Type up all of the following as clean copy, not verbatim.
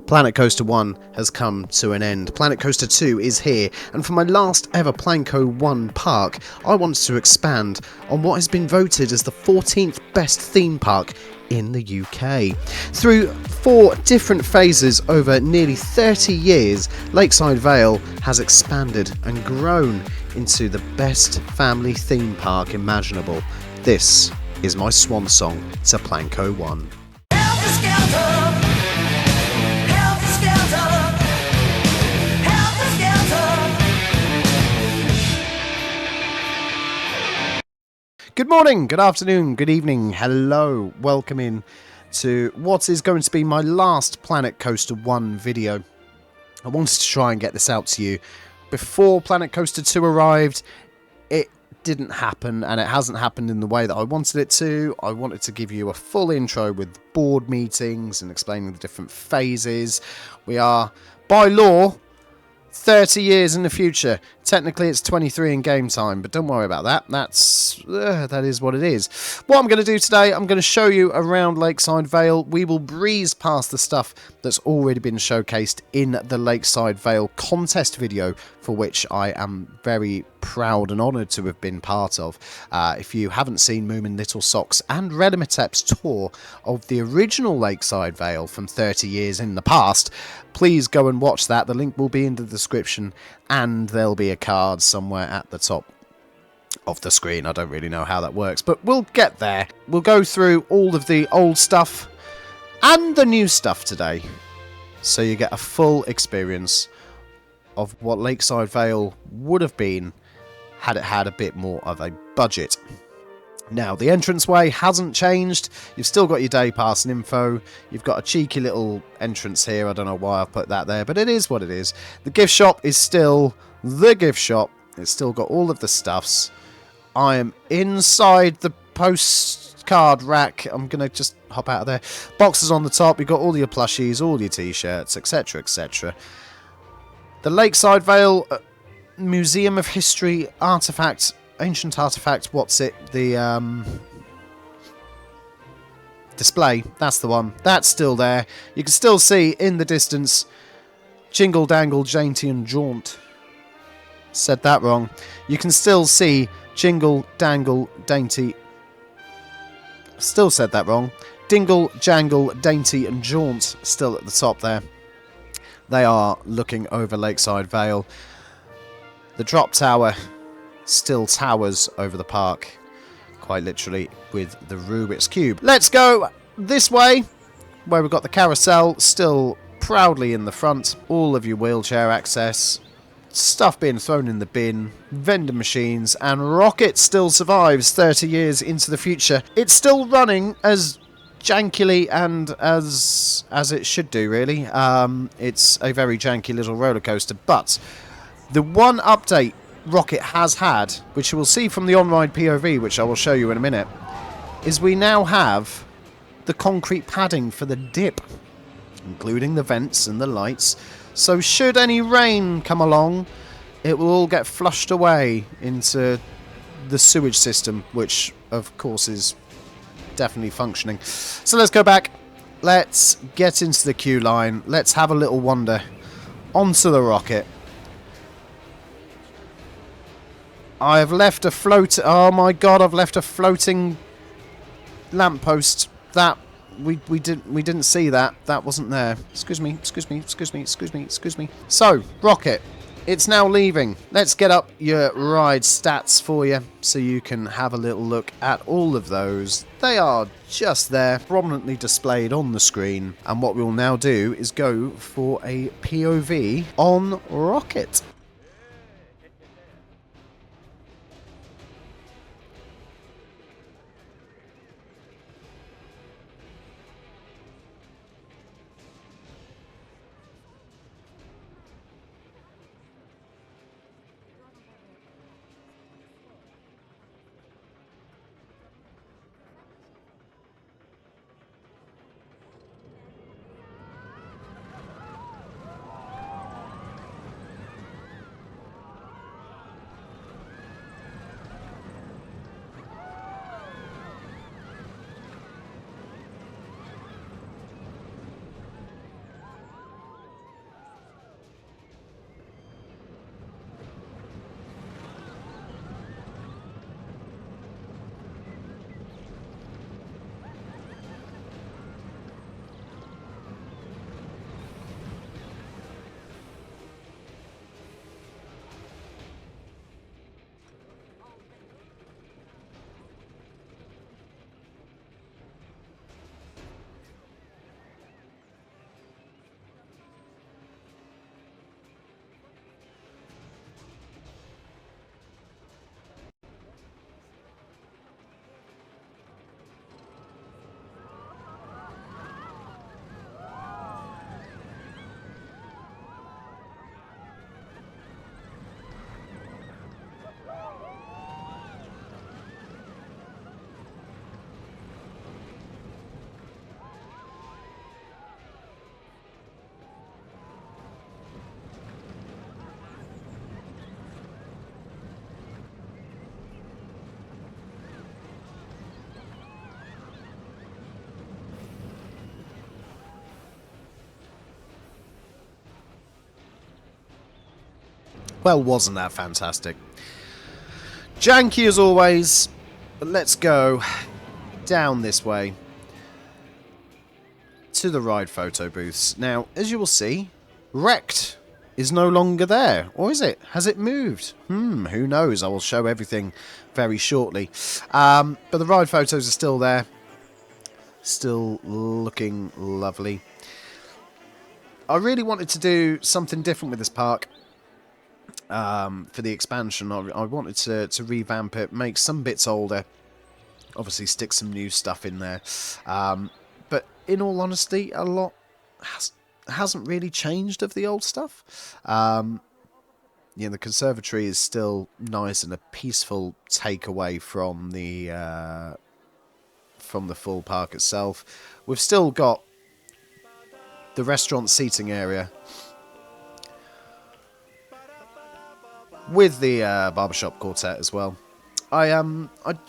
Planet Coaster 1 has come to an end. Planet Coaster 2 is here, and for my last ever Planco 1 park, I wanted to expand on what has been voted as the 14th best theme park in the UK. Through 4 different phases over nearly 30 years, Lakeside Vale has expanded and grown into the best family theme park imaginable. This is my swan song to Planco 1. Good morning, good afternoon, good evening, hello, welcome in to what is going to be my last Planet Coaster 1 video. I wanted to try and get this out to you before Planet Coaster 2 arrived. It didn't happen, and it hasn't happened in the way that I wanted it to. I wanted to give you a full intro with board meetings and explaining the different phases. We are, by law, 30 years in the future. Technically it's 23 in game time, but don't worry about that. That is what it is. What I'm going to do today, I'm going to show you around Lakeside Vale. We will breeze past the stuff that's already been showcased in the Lakeside Vale Contest video, for which I am very proud and honoured to have been part of. If you haven't seen Moomin Littlesocks and Rellimetep's tour of the original Lakeside Vale from 30 years in the past, please go and watch that. The link will be in the description, and there'll be a card somewhere at the top of the screen. I don't really know how that works, but we'll get there. We'll go through all of the old stuff and the new stuff today, so you get a full experience of what Lakeside Vale would have been had it had a bit more of a budget. Now, the entranceway hasn't changed. You've still got your day pass and info. You've got a cheeky little entrance here. I don't know why I've put that there, but it is what it is. The gift shop is still the gift shop. It's still got all of the stuffs. I am inside the postcard rack. I'm going to just hop out of there. Boxes on the top. You've got all your plushies, all your t-shirts, etc., etc. The Lakeside Vale Museum of History artifact, ancient artifact, what's it? The display, that's the one. That's still there. You can still see in the distance Jingle Dangle Dainty and Jaunt. Said that wrong. You can still see Jingle Dangle Dainty. Still said that wrong. Dingle Jangle Dainty and Jaunt still at the top there. They are looking over Lakeside Vale. The drop tower still towers over the park, quite literally, with the Rubik's Cube. Let's go this way, where we've got the carousel still proudly in the front. All of your wheelchair access, stuff being thrown in the bin, vending machines, and Rocket still survives 30 years into the future. It's still running as jankily and as it should do, really. It's a very janky little roller coaster, but the one update Rocket has had, which you will see from the on-ride POV, which I will show you in a minute, is we now have the concrete padding for the dip, including the vents and the lights. So should any rain come along, it will all get flushed away into the sewage system, which of course is definitely functioning. So let's go back. Let's get into the queue line. Let's have a little wander onto the Rocket. I have left a float. Oh my god! I've left a floating lamppost. That we didn't see that. That wasn't there. Excuse me. Excuse me. Excuse me. Excuse me. Excuse me. So Rocket, it's now leaving. Let's get up your ride stats for you, so you can have a little look at all of those. They are just there, prominently displayed on the screen. And what we will now do is go for a POV on Rocket. Well, wasn't that fantastic? Janky as always, but let's go down this way to the ride photo booths. Now, as you will see, Wrecked is no longer there. Or is it? Has it moved? Who knows? I will show everything very shortly. But the ride photos are still there. Still looking lovely. I really wanted to do something different with this park. For the expansion, I wanted to revamp it, make some bits older. Obviously stick some new stuff in there. But in all honesty, a lot hasn't really changed of the old stuff. The conservatory is still nice and a peaceful takeaway from the full park itself. We've still got the restaurant seating area with the barbershop quartet as well. I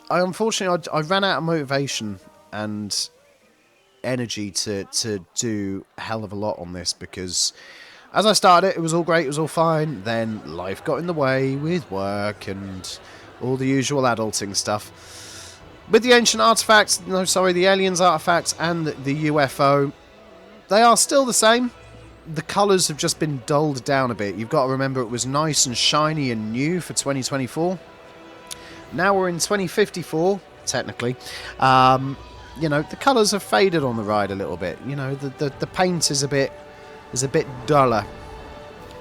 unfortunately I ran out of motivation and energy to do a hell of a lot on this, because as I started it was all great, it was all fine, then life got in the way with work and all the usual adulting stuff. With the ancient artifacts, the aliens artifacts and the UFO, they are still the same. The colours have just been dulled down a bit. You've got to remember it was nice and shiny and new for 2024. Now we're in 2054, technically. The colours have faded on the ride a little bit. The paint is a bit duller.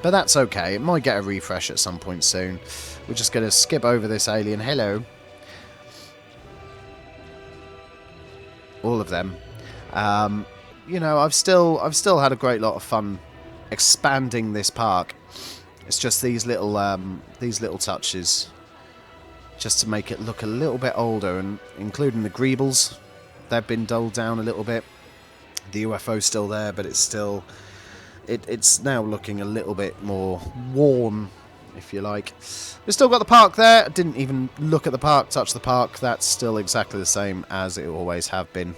But that's okay. It might get a refresh at some point soon. We're just going to skip over this alien. Hello. All of them. I've still had a great lot of fun expanding this park. It's just these little touches, just to make it look a little bit older, and including the greebles, they've been dulled down a little bit. The UFO's still there, but it's still it's now looking a little bit more worn, if you like. We've still got the park there. I didn't even look at the park, touch the park. That's still exactly the same as it always have been.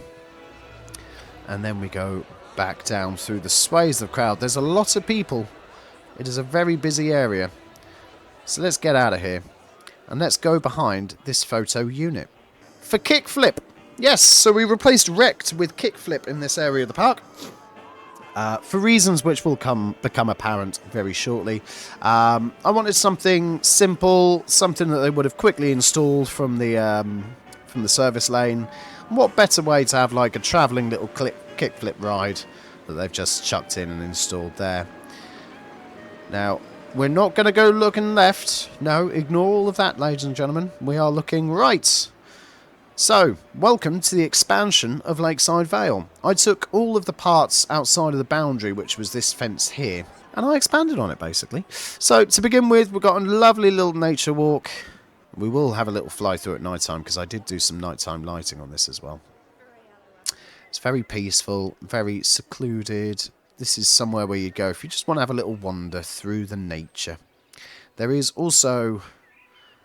And then we go back down through the sways of the crowd. There's a lot of people. It is a very busy area. So let's get out of here. And let's go behind this photo unit. For Kickflip. Yes, so we replaced Wrecked with Kickflip in this area of the park. For reasons which will become apparent very shortly. I wanted something simple, something that they would have quickly installed from the service lane. What better way to have like a travelling little kickflip ride that they've just chucked in and installed there. Now, we're not going to go looking left. No, ignore all of that, ladies and gentlemen. We are looking right. So, welcome to the expansion of Lakeside Vale. I took all of the parts outside of the boundary, which was this fence here, and I expanded on it, basically. So, to begin with, we've got a lovely little nature walk. We will have a little fly through at night time, because I did do some nighttime lighting on this as well. It's very peaceful, very secluded. This is somewhere where you go if you just want to have a little wander through the nature. There is also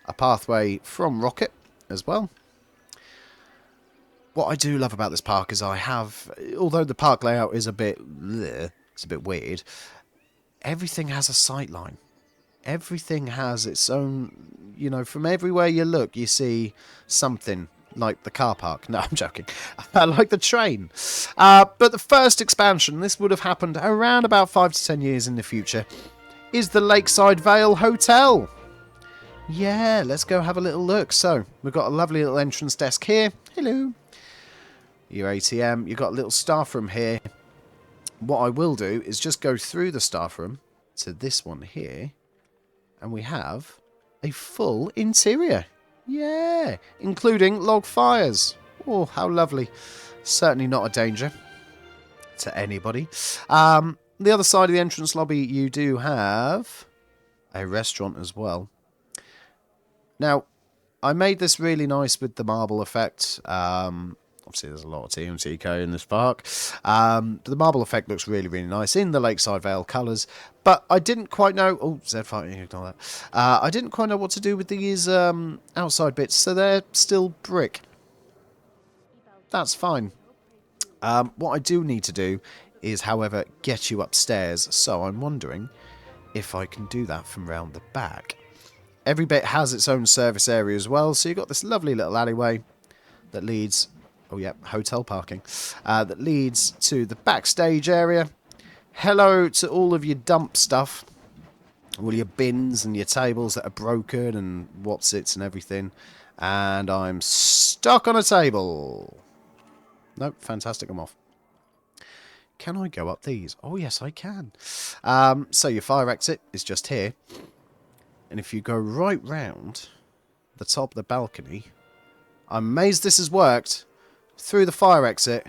a pathway from Rocket as well. What I do love about this park is although the park layout is it's a bit weird, everything has a sight line. Everything has its own, from everywhere you look, you see something, like the car park. No, I'm joking. Like the train. But the first expansion, this would have happened around about 5 to 10 years in the future, is the Lakeside Vale Hotel. Yeah, let's go have a little look. So, we've got a lovely little entrance desk here. Hello. Your ATM. You've got a little staff room here. What I will do is just go through the staff room to this one here. And we have a full interior. Yeah, including log fires. Oh, how lovely. Certainly not a danger to anybody. The other side of the entrance lobby, you do have a restaurant as well. Now, I made this really nice with the marble effect. Obviously, there's a lot of TMTK in this park. But the marble effect looks really, really nice in the Lakeside Vale colours. But I didn't quite know... Oh, Z5, ignore that. I didn't quite know what to do with these outside bits, so they're still brick. That's fine. What I do need to do is, however, get you upstairs. So I'm wondering if I can do that from round the back. Every bit has its own service area as well, so you've got this lovely little alleyway that leads, oh yeah, hotel parking, that leads to the backstage area. Hello to all of your dump stuff, all your bins and your tables that are broken and what's-its and everything. And I'm stuck on a table. Nope, fantastic, I'm off. Can I go up these? Oh, yes, I can. So your fire exit is just here. And if you go right round the top of the balcony, I'm amazed this has worked, through the fire exit,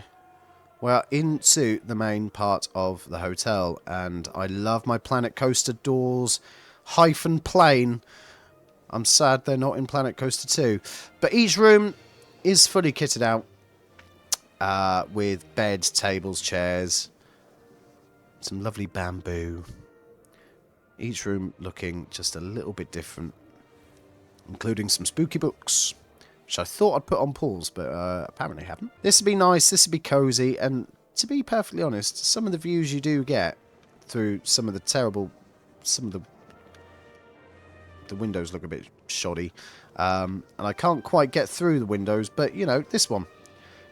we're into the main part of the hotel. And I love my Planet Coaster doors, hyphen plane. I'm sad they're not in Planet Coaster 2. But each room is fully kitted out with beds, tables, chairs, some lovely bamboo. Each room looking just a little bit different, including some spooky books, which I thought I'd put on pause, but apparently haven't. This would be nice, this would be cozy, and to be perfectly honest, some of the views you do get through some of the terrible, the windows look a bit shoddy, and I can't quite get through the windows, but you know, this one,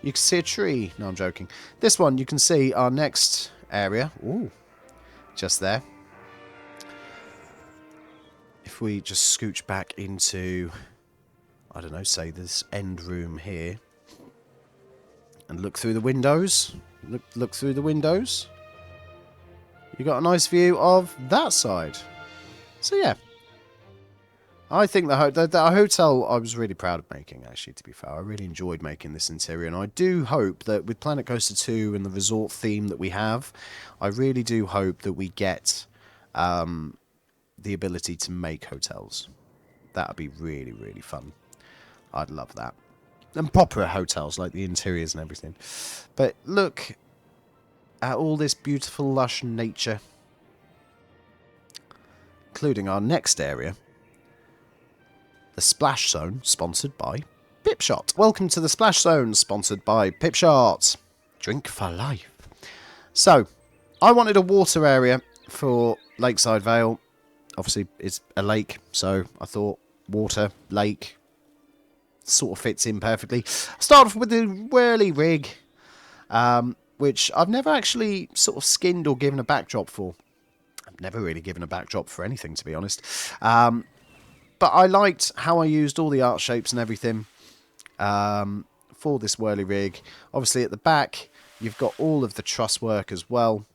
you can see a tree. No, I'm joking. This one, you can see our next area. Ooh, just there. If we just scooch back into, I don't know, say this end room here, and look through the windows, look through the windows, you got a nice view of that side. So yeah, I think the hotel I was really proud of making, actually, to be fair. I really enjoyed making this interior, and I do hope that with Planet Coaster 2 and the resort theme that we have, I really do hope that we get the ability to make hotels. That would be really, really fun. I'd love that. And proper hotels, like the interiors and everything. But look at all this beautiful, lush nature, including our next area, the Splash Zone, sponsored by Pipshot. Welcome to the Splash Zone, sponsored by Pipshot. Drink for life. So, I wanted a water area for Lakeside Vale. Obviously, it's a lake, so I thought water, lake, sort of fits in perfectly. I started off with the whirly rig, which I've never actually sort of skinned or given a backdrop for. I've never really given a backdrop for anything, to be honest. But I liked how I used all the art shapes and everything for this whirly rig. Obviously, at the back, you've got all of the truss work as well.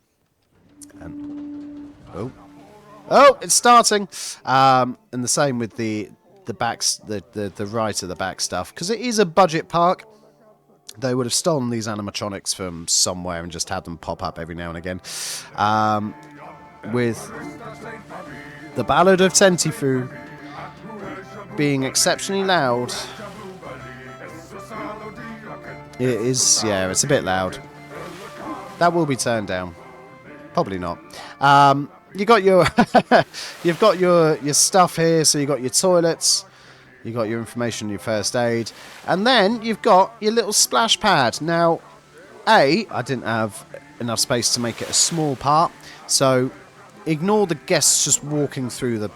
And oh, it's starting. And the same with the right of the back stuff, because it is a budget park. They would have stolen these animatronics from somewhere and just had them pop up every now and again. With the Ballad of Tentifu being exceptionally loud. It is, yeah, it's a bit loud. That will be turned down. Probably not. You got your you've got your stuff here, so you got your toilets, you got your information, your first aid, and then you've got your little splash pad. Now, I didn't have enough space to make it a small part, so ignore the guests just walking through the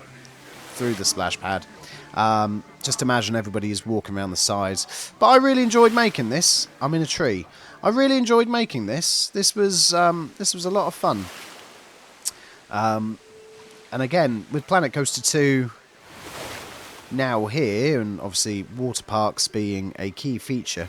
splash pad. Just imagine everybody is walking around the sides. But I really enjoyed making this. I'm in a tree. I really enjoyed making this. This was a lot of fun. And again, with Planet Coaster 2 now here, and obviously water parks being a key feature,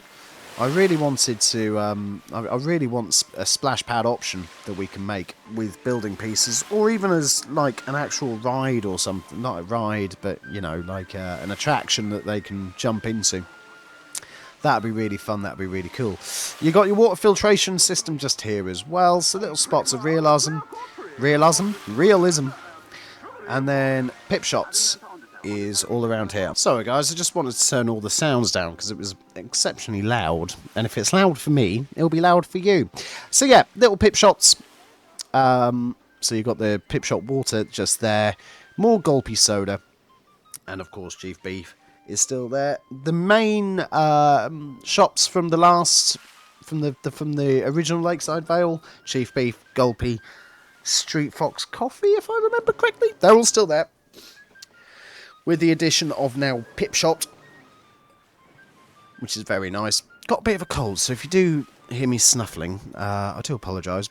I really wanted to, I really want a splash pad option that we can make with building pieces, or even as like an actual ride or something. Not a ride, but you know, like an attraction that they can jump into. That'd be really fun, that'd be really cool. You got your water filtration system just here as well, so little spots of realism. And then pip shots is all around here. Sorry guys, I just wanted to turn all the sounds down because it was exceptionally loud, and if it's loud for me, it'll be loud for you. So yeah, little pip shots. So you've got the pip shot water just there, more gulpy soda, and of course Chief Beef is still there. The main shops from the original Lakeside Vale, Chief Beef, Gulpy, Street Fox Coffee, if I remember correctly. They're all still there. With the addition of now Pipshot, which is very nice. Got a bit of a cold, so if you do hear me snuffling, I do apologise.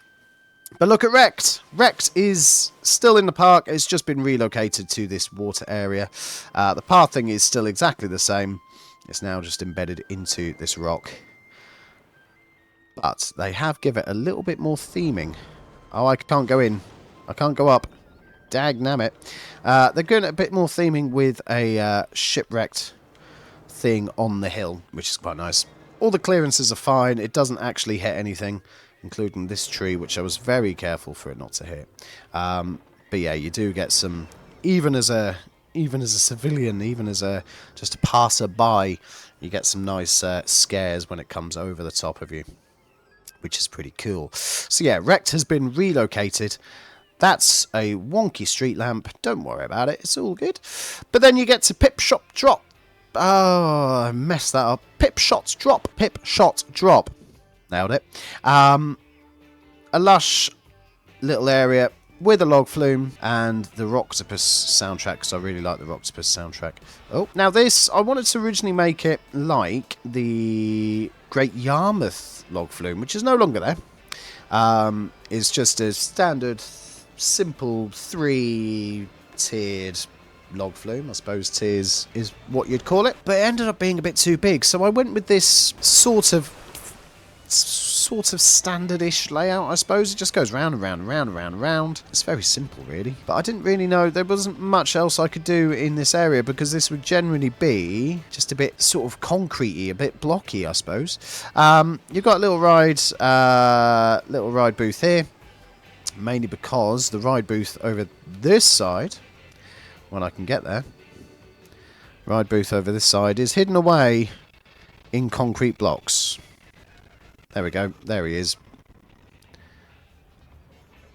But look at Wrecked. Wrecked is still in the park. It's just been relocated to this water area. The pathing is still exactly the same. It's now just embedded into this rock. But they have given it a little bit more theming. Oh, I can't go in. I can't go up. Dagnammit. They're going a bit more theming with a shipwrecked thing on the hill, which is quite nice. All the clearances are fine. It doesn't actually hit anything, including this tree, which I was very careful for it not to hit. But yeah, you do get some, even as a civilian, even as just a passerby, you get some nice scares when it comes over the top of you, which is pretty cool. So yeah, Wrecked has been relocated. That's a wonky street lamp. Don't worry about it. It's all good. But then you get to Pipshot Drop. Oh, I messed that up. Pipshot Drop. Pipshot Drop. Nailed it. A lush little area with a log flume and the Rocktopus soundtrack, because I really like the Rocktopus soundtrack. Oh, now this, I wanted to originally make it like the Great Yarmouth log flume, which is no longer there. It's just a standard, simple, 3-tiered log flume. I suppose tiers is what you'd call it. But it ended up being a bit too big, so I went with this sort of standard-ish layout, I suppose. It just goes round and round and round and round and round. It's very simple, really. But I didn't really know, there wasn't much else I could do in this area, because this would generally be just a bit sort of concrete-y, a bit blocky, I suppose. You've got a little ride booth here, mainly because the ride booth over this side, when I can get there, ride booth over this side is hidden away in concrete blocks. There we go. There he is.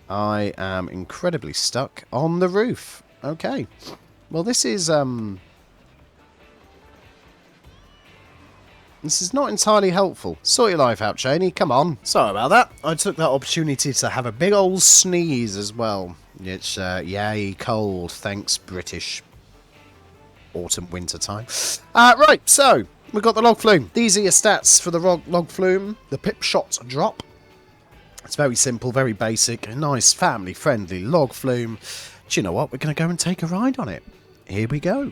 I am incredibly stuck on the roof. Okay. Well, this is not entirely helpful. Sort your life out, Cheney. Come on. Sorry about that. I took that opportunity to have a big old sneeze as well. It's, yay, cold. Thanks, British autumn, winter time. Right, so we've got the log flume. These are your stats for the log flume. The Pipshot Drop. It's very simple, very basic. A nice family-friendly log flume. Do you know what? We're going to go and take a ride on it. Here we go.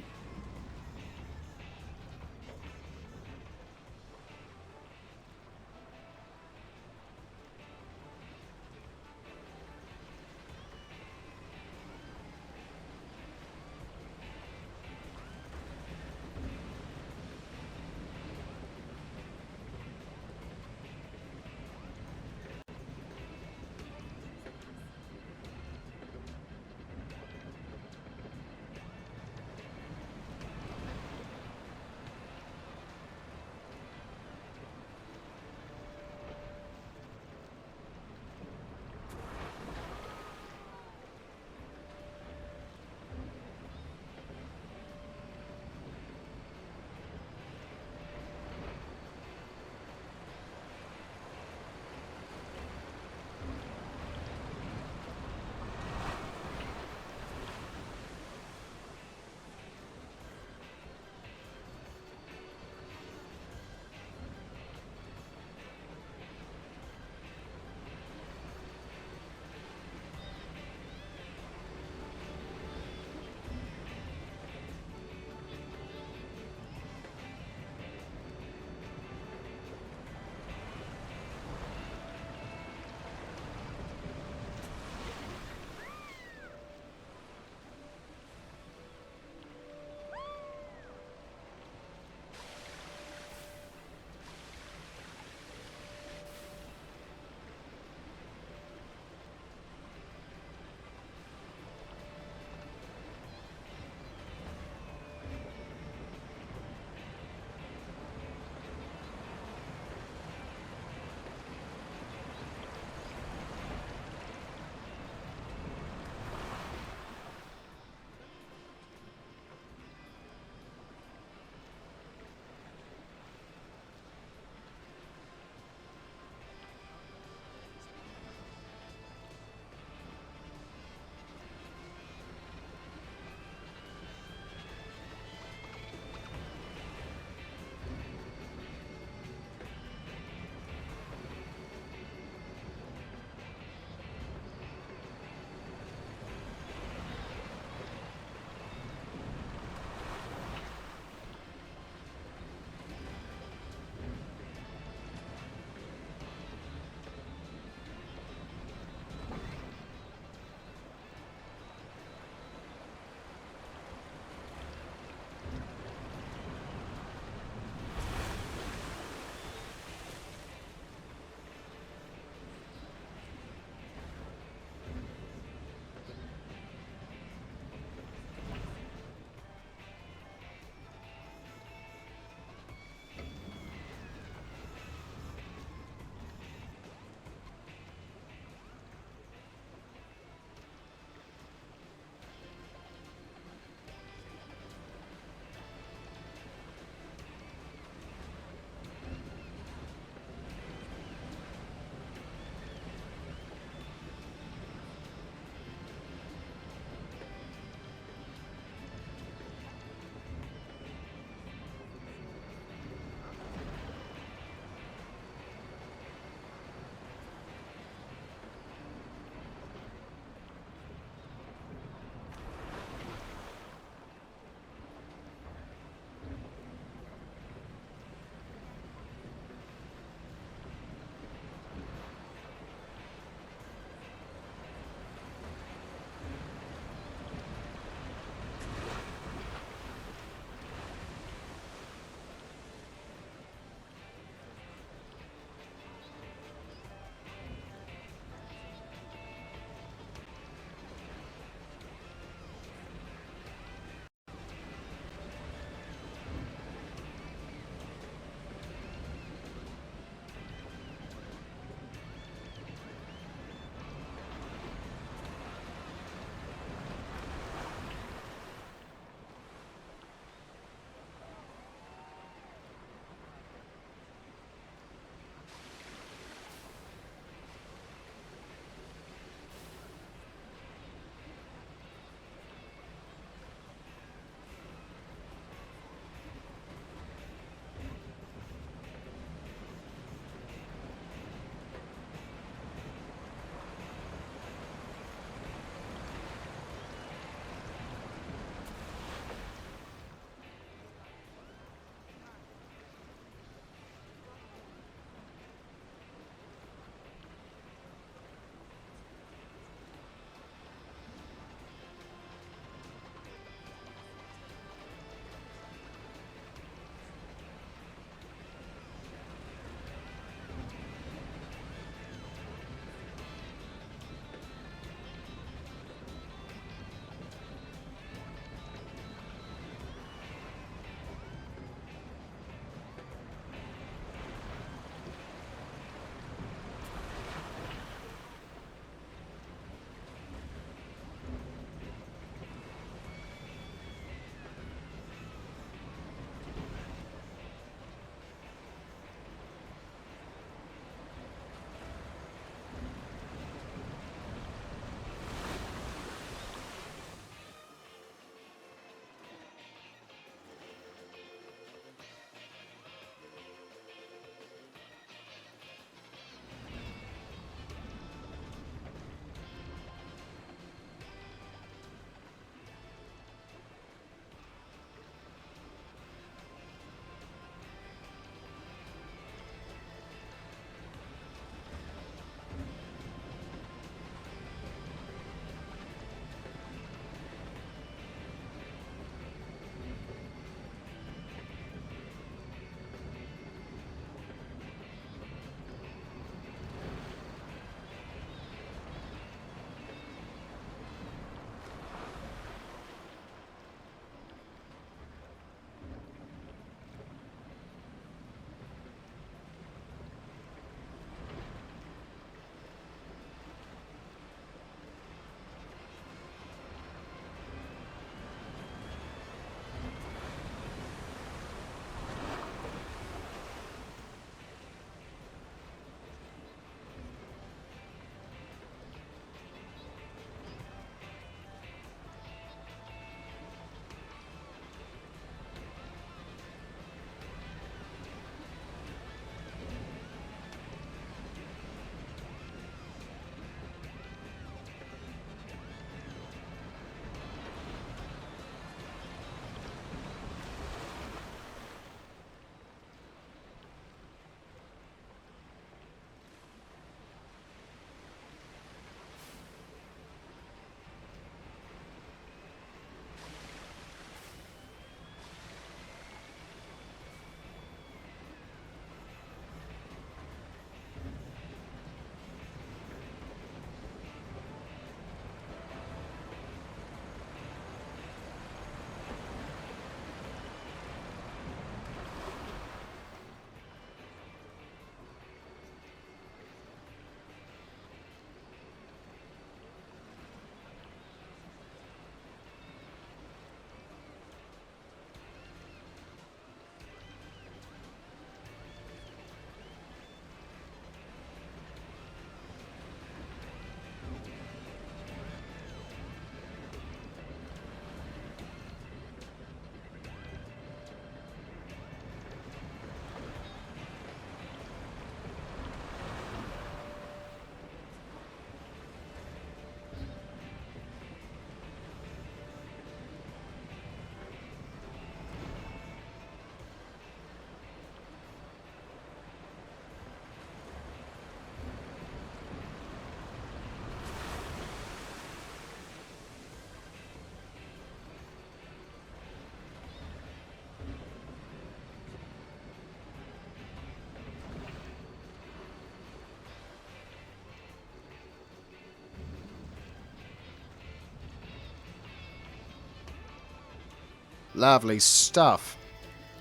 Lovely stuff.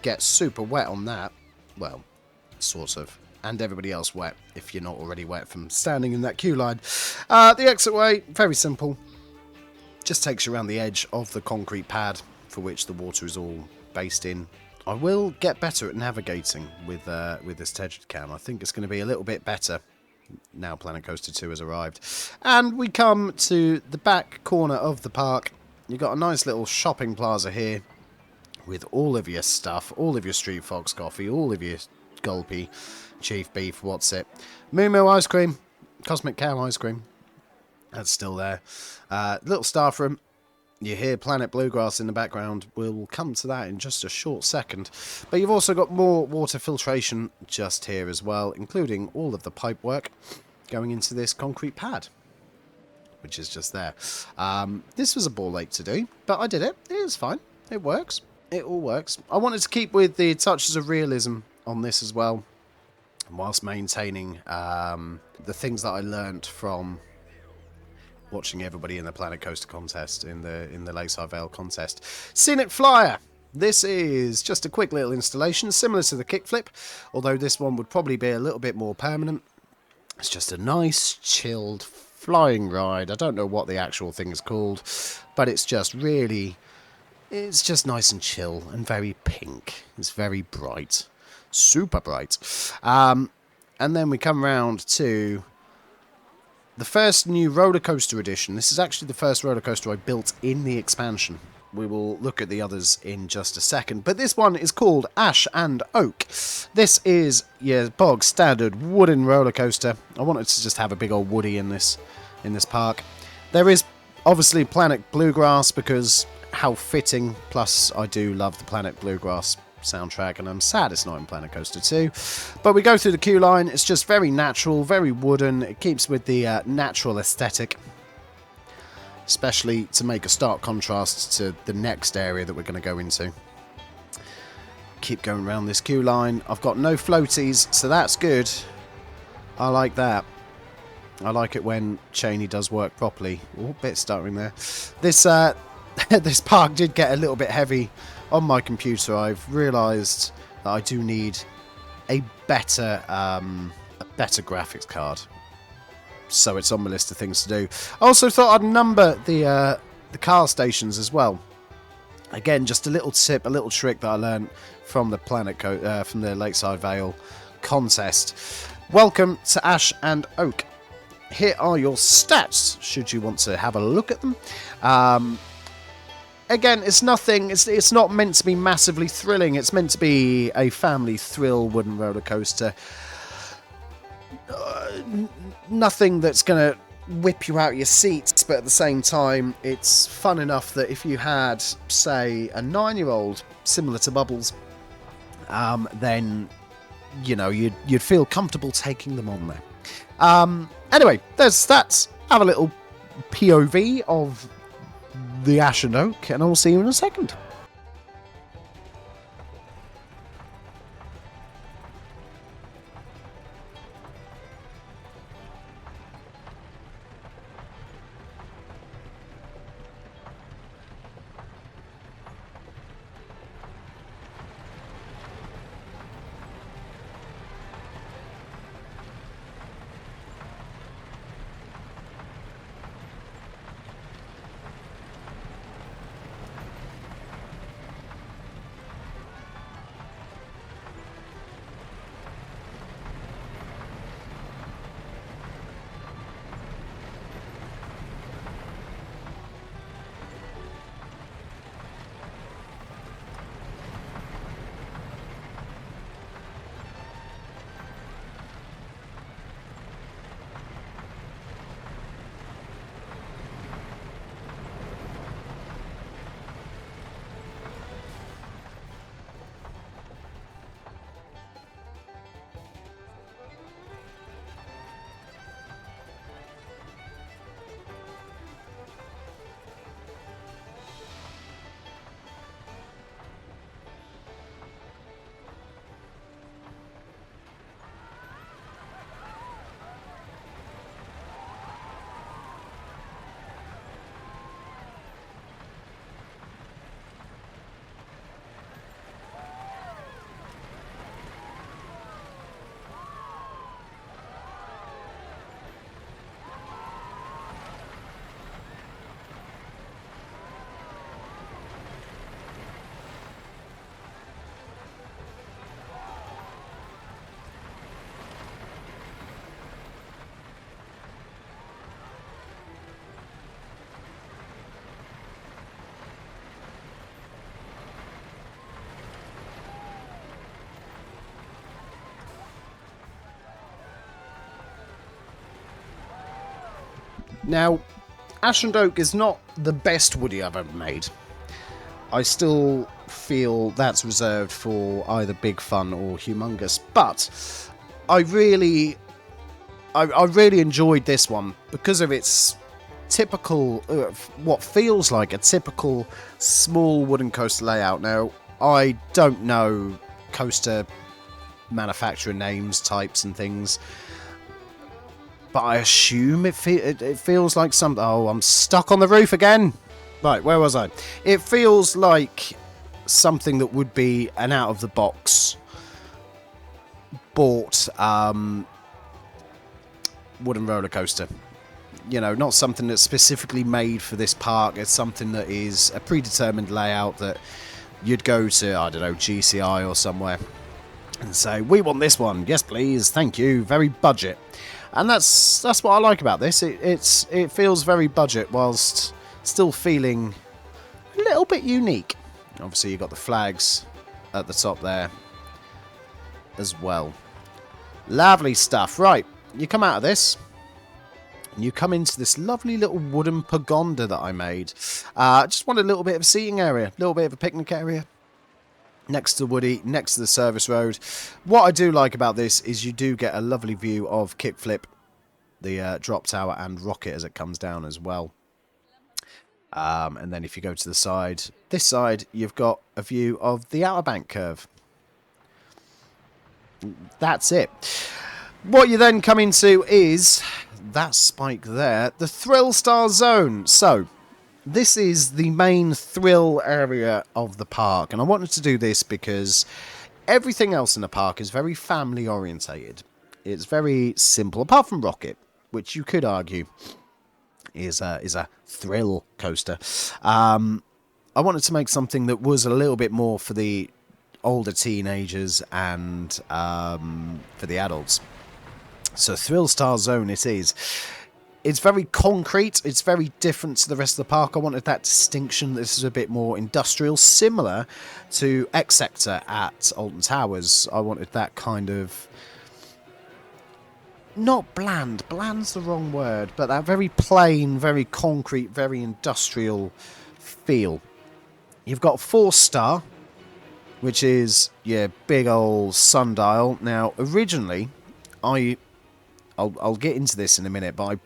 Get super wet on that. Well, sort of. And everybody else wet, if you're not already wet from standing in that queue line. The exit way, very simple. Just takes you around the edge of the concrete pad for which the water is all based in. I will get better at navigating with this Tethered Cam. I think it's going to be a little bit better now Planet Coaster 2 has arrived. And we come to the back corner of the park. You've got a nice little shopping plaza here with all of your stuff, all of your Street Fox coffee, all of your Gulpy, Chief Beef, what's it? Moo Moo ice cream, Cosmic Cow ice cream. That's still there. Little staff room. You hear Planet Bluegrass in the background. We'll come to that in just a short second. But you've also got more water filtration just here as well, including all of the pipe work going into this concrete pad, which is just there. This was a ball ache to do, but I did it. It was fine. It works. It all works. I wanted to keep with the touches of realism on this as well, whilst maintaining the things that I learnt from watching everybody in the Planet Coaster contest, in the Lakeside Vale contest. Scenic Flyer. This is just a quick little installation, similar to the kickflip, although this one would probably be a little bit more permanent. It's just a nice, chilled, flying ride. I don't know what the actual thing is called, but it's just really, it's just nice and chill and very pink. It's very bright. Super bright. And then we come round to the first new roller coaster edition. This is actually the first roller coaster I built in the expansion. We will look at the others in just a second. But this one is called Ash and Oak. This is your bog standard wooden roller coaster. I wanted to just have a big old woody in this park. There is obviously Planet Bluegrass, because how fitting. Plus I do love the Planet Bluegrass soundtrack, and I'm sad it's not in Planet Coaster 2. But we go through the queue line. It's just very natural, very wooden. It keeps with the natural aesthetic, especially to make a stark contrast to the next area that we're going to go into. Keep going around this queue line. I've got no floaties, so that's good. I like that. I like it when Cheney does work properly. Oh, bit stuttering there. This this park did get a little bit heavy on my computer. I've realised that I do need a better graphics card, so it's on my list of things to do. I also thought I'd number the car stations as well. Again, just a little tip, a little trick that I learned from the from the Lakeside Vale contest. Welcome to Ash and Oak. Here are your stats, should you want to have a look at them. Again, it's nothing. It's not meant to be massively thrilling. It's meant to be a family thrill wooden roller coaster. Nothing that's going to whip you out your seats, but at the same time, it's fun enough that if you had, say, a 9-year-old similar to Bubbles, then you know you'd feel comfortable taking them on there. Anyway, there's stats. Have a little POV of the Ash and Oak, and I'll see you in a second. Now, Ash and Oak is not the best Woody I've ever made. I still feel that's reserved for either Big Fun or Humongous, but I really enjoyed this one because of its typical, what feels like a typical small wooden coaster layout. Now, I don't know coaster manufacturer names, types and things, but I assume it feels like some... Oh, I'm stuck on the roof again! Right, where was I? It feels like something that would be an out-of-the-box bought wooden roller coaster. You know, not something that's specifically made for this park. It's something that is a predetermined layout that you'd go to, I don't know, GCI or somewhere and say, we want this one. Yes, please. Thank you. Very budget. And that's what I like about this. It feels very budget whilst still feeling a little bit unique. Obviously, you've got the flags at the top there as well. Lovely stuff. Right, you come out of this, and you come into this lovely little wooden pagoda that I made. Just want a little bit of a seating area, a little bit of a picnic area. Next to Woody, next to the service road. What I do like about this is you do get a lovely view of Kickflip, the drop tower, and Rocket as it comes down as well. And then if you go to the side, this side, you've got a view of the Outer Bank curve. That's it. What you then come into is that spike there, the Thrill Star Zone. So, this is the main thrill area of the park, and I wanted to do this because everything else in the park is very family orientated. It's very simple, apart from Rocket, which you could argue is a thrill coaster. I wanted to make something that was a little bit more for the older teenagers and for the adults. So Thrill Star Zone it is. It's very concrete. It's very different to the rest of the park. I wanted that distinction. This is a bit more industrial, similar to X Sector at Alton Towers. I wanted that kind of... not bland. Bland's the wrong word. But that very plain, very concrete, very industrial feel. You've got 4-star, which is your big old sundial. Now, originally, I'll get into this in a minute, but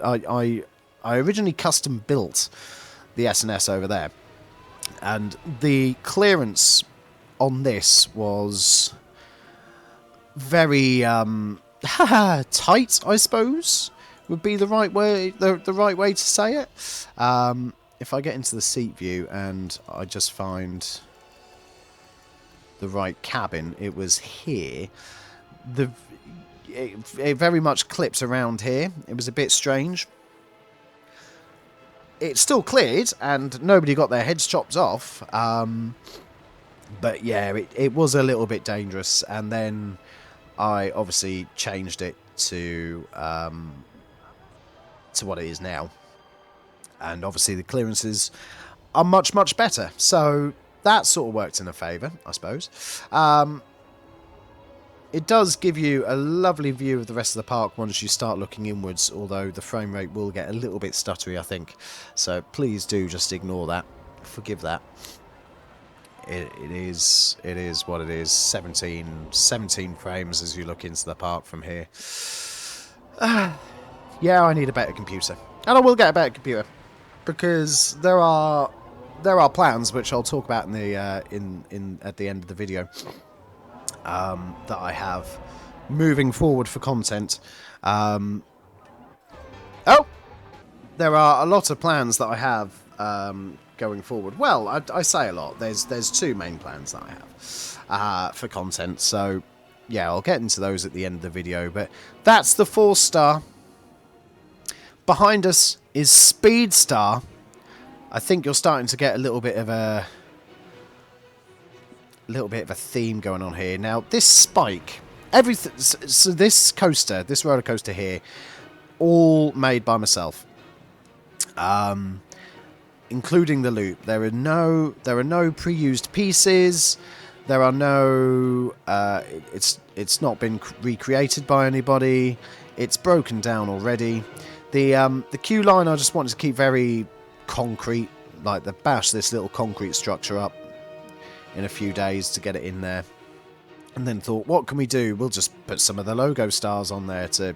I originally custom built the S&S over there, and the clearance on this was very tight, I suppose would be the right way to say it. If I get into the seat view and I just find the right cabin, it was here. It very much clips around here. It was a bit strange. It still cleared, and nobody got their heads chopped off. But yeah, it was a little bit dangerous. And then I obviously changed it to what it is now. And obviously the clearances are much, much better. So that sort of worked in a favour, I suppose. It does give you a lovely view of the rest of the park once you start looking inwards, although the frame rate will get a little bit stuttery, I think. So please do just ignore that. Forgive that. It is what it is. 17 frames as you look into the park from here. Yeah, I need a better computer. And I will get a better computer. Because there are plans, which I'll talk about in the at the end of the video. That I have moving forward for content. There are a lot of plans that I have going forward. Well, I say a lot. There's 2 main plans that I have for content. So, yeah, I'll get into those at the end of the video. But that's the 4-star. Behind us is Speedstar. I think you're starting to get a little bit of a theme going on here. Now, this spike, everything. So this coaster, this roller coaster here, all made by myself, including the loop. There are no pre-used pieces. There are no. It's not been recreated by anybody. It's broken down already. The queue line I just wanted to keep very concrete, like the bash this little concrete structure up in a few days to get it in there. And then thought, what can we do? We'll just put some of the logo stars on there to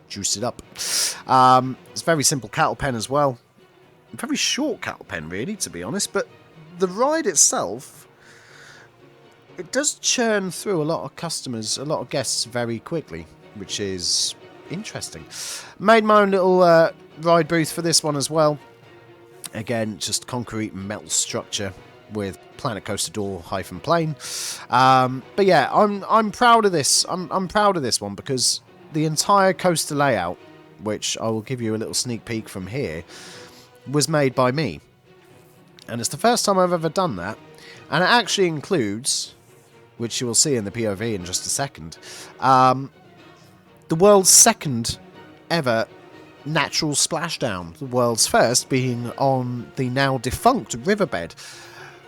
juice it up. It's a very simple cattle pen as well. A very short cattle pen, really, to be honest. But the ride itself, it does churn through a lot of customers, a lot of guests very quickly, which is interesting. Made my own little ride booth for this one as well. Again, just concrete metal structure with Planet Coaster door hyphen plane. But yeah, I'm proud of this. I'm proud of this one because the entire coaster layout, which I will give you a little sneak peek from here, was made by me. And it's the first time I've ever done that. And it actually includes, which you will see in the POV in just a second, the world's second ever natural splashdown. The world's first being on the now defunct riverbed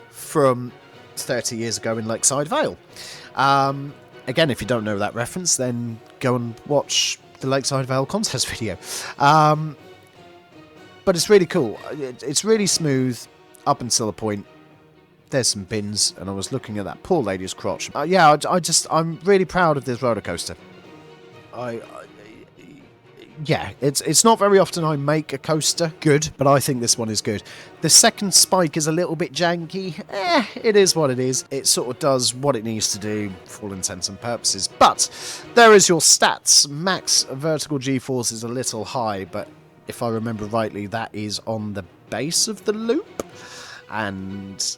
from 30 years ago in Lakeside Vale. Again, if you don't know that reference, then go and watch the Lakeside Vale Contest video. But it's really cool. It's really smooth up until a point. There's some bins, and I was looking at that poor lady's crotch. Yeah, I'm really proud of this roller coaster. Yeah, it's not very often I make a coaster good, but I think this one is good. The second spike is a little bit janky. It is what it is. It sort of does what it needs to do for all intents and purposes. But there is your stats. Max vertical G-force is a little high, but if I remember rightly, that is on the base of the loop. And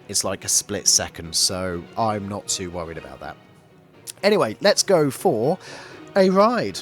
it's like a split second, so I'm not too worried about that. Anyway, let's go for a ride.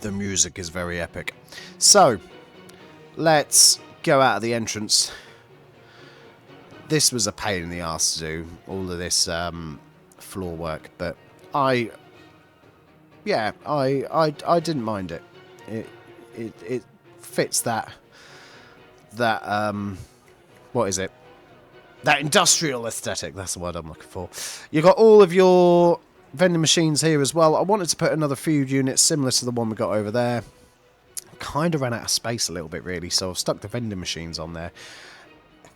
The music is very epic. So, let's go out of the entrance. This was a pain in the arse to do, all of this floor work, but I didn't mind it. It fits that what is it? That industrial aesthetic. That's the word I'm looking for. You got all of your vending machines here as well. I wanted to put another food unit similar to the one we got over there. Kind of ran out of space a little bit, really, so I've stuck the vending machines on there.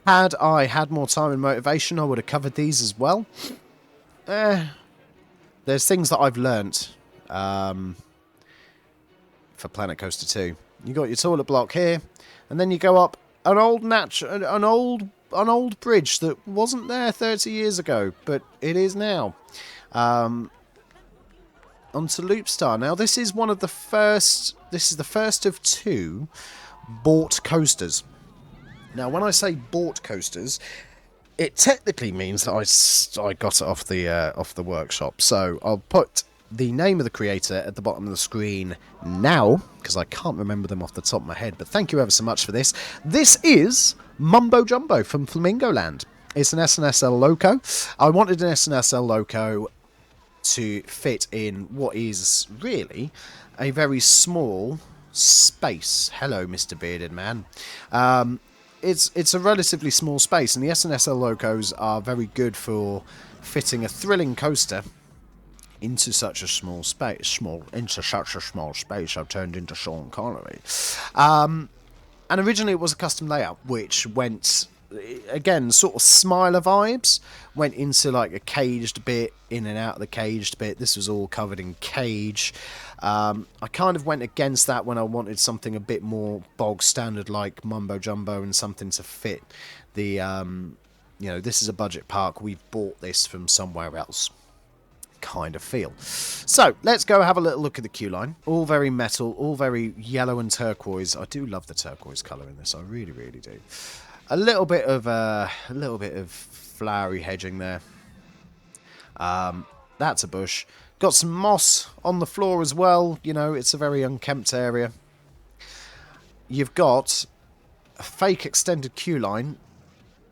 Had I had more time and motivation, I would have covered these as well. There's things that I've learnt for Planet Coaster 2. You got your toilet block here, and then you go up an old bridge that wasn't there 30 years ago, but it is now. Onto Loopstar. Now, this is one of the first. This is the first of two bought coasters. Now, when I say bought coasters, it technically means that I got it off the workshop. So I'll put the name of the creator at the bottom of the screen now, because I can't remember them off the top of my head. But thank you ever so much for this. This is Mumbo Jumbo from Flamingo Land. It's an SNSL Loco. I wanted an SNSL Loco to fit in what is really a very small space. Hello, Mr. Bearded Man. It's a relatively small space, and the SNSL Locos are very good for fitting a thrilling coaster into such a small space. I've turned into Sean Connery. And originally it was a custom layout, which went, again, sort of Smiler vibes. Went into like a caged bit, in and out of the caged bit. This was all covered in cage. I kind of went against that when I wanted something a bit more bog standard like Mumbo Jumbo, and something to fit the, this is a budget park. We've bought this from somewhere else kind of feel. So let's go have a little look at the queue line. All very metal, all very yellow and turquoise. I do love the turquoise colour in this. I really, really do. A little bit of flowery hedging there. That's a bush. Got some moss on the floor as well. You know, it's a very unkempt area. You've got a fake extended queue line.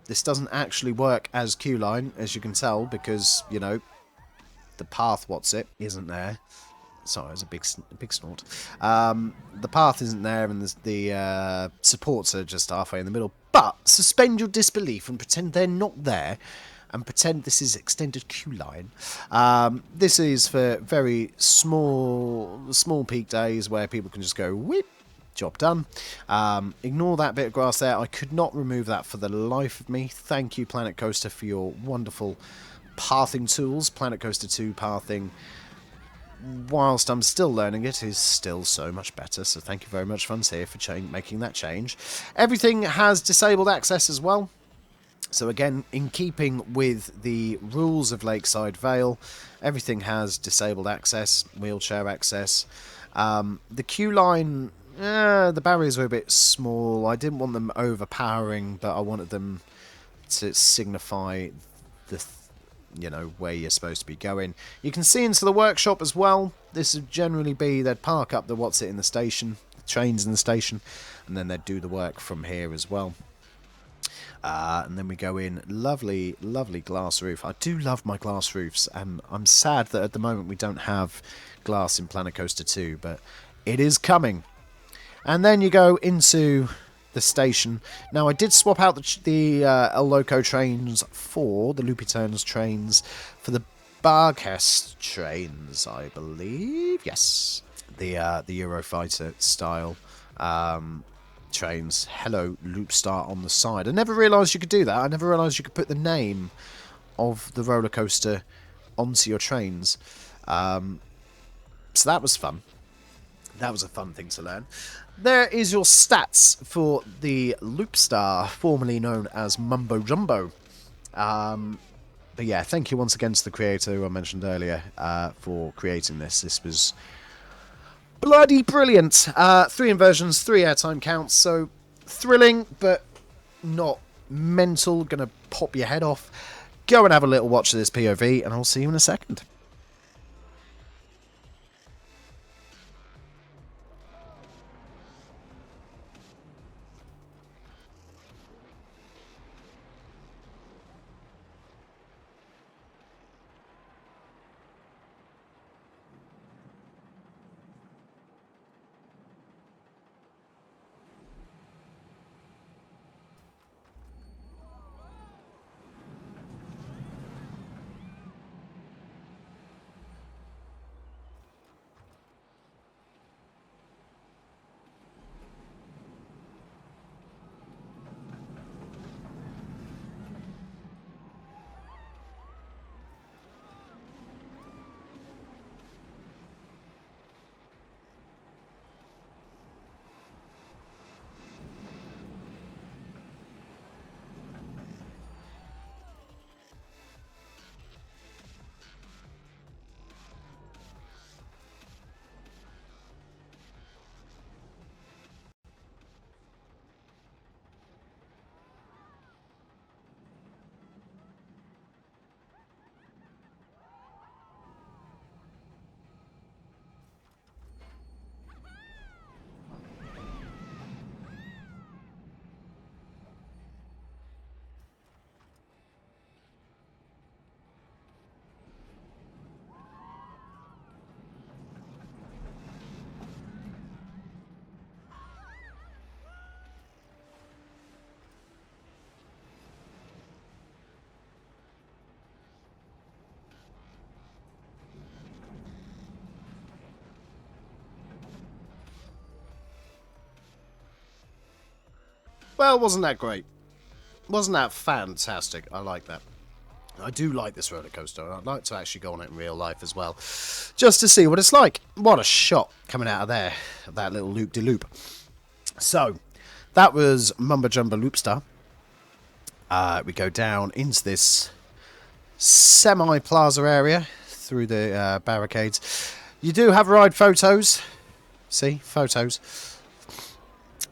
This doesn't actually work as queue line, as you can tell, because, you know, the path, isn't there. Sorry, it was a big snort. The path isn't there, and the supports are just halfway in the middle. But suspend your disbelief and pretend they're not there, and pretend this is extended queue line. This is for very small peak days where people can just go whip, job done. Ignore that bit of grass there. I could not remove that for the life of me. Thank you, Planet Coaster, for your wonderful pathing tools. Planet Coaster 2 pathing, whilst I'm still learning it, is still so much better. So thank you very much, Frontier, for making that change. Everything has disabled access as well. So again, in keeping with the rules of Lakeside Vale, everything has disabled access, wheelchair access. The queue line, the barriers were a bit small. I didn't want them overpowering, but I wanted them to signify the where you're supposed to be going. You can see into the workshop as well. This would generally be, they'd park up the in the station, the trains in the station, and then they'd do the work from here as well. And then we go in. Lovely, lovely glass roof. I do love my glass roofs, and I'm sad that at the moment we don't have glass in Planet Coaster 2, but it is coming. And then you go into the station. Now, I did swap out the El Loco trains for the Loopy Turns trains for the Barcast trains, I believe. Yes, the Eurofighter style trains. Hello, Loopstar on the side. I never realised you could do that. I never realised you could put the name of the roller coaster onto your trains. So that was fun. That was a fun thing to learn. There is your stats for the Loopstar, formerly known as Mumbo Jumbo. But yeah, thank you once again to the creator who I mentioned earlier for creating this. This was bloody brilliant. 3 inversions, 3 airtime counts, so thrilling, but not mental. Gonna pop your head off. Go and have a little watch of this POV, and I'll see you in a second. Well, wasn't that great? Wasn't that fantastic? I like that. I do like this roller coaster, and I'd like to actually go on it in real life as well, just to see what it's like. What a shot coming out of there, that little loop-de-loop. So, that was Mumba Jumba Loopstar. We go down into this semi-plaza area through the barricades. You do have ride photos. See? Photos.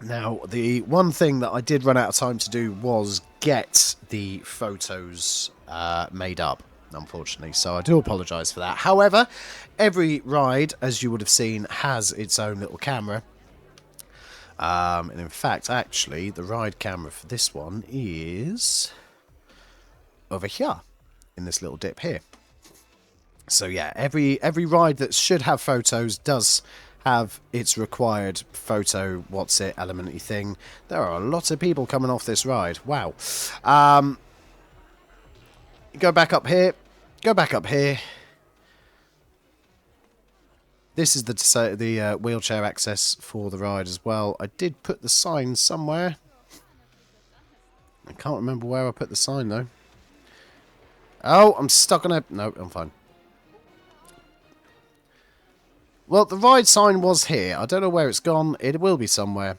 Now, the one thing that I did run out of time to do was get the photos made up, unfortunately. So I do apologise for that. However, every ride, as you would have seen, has its own little camera. And in fact, actually, the ride camera for this one is over here, in this little dip here. So yeah, every ride that should have photos does have its required photo element-y thing. There are a lot of people coming off this ride. Wow. Go back up here. Go back up here. This is the wheelchair access for the ride as well. I did put the sign somewhere. I can't remember where I put the sign though. Oh, I'm stuck on a... No, I'm fine. Well, the ride sign was here. I don't know where it's gone. It will be somewhere.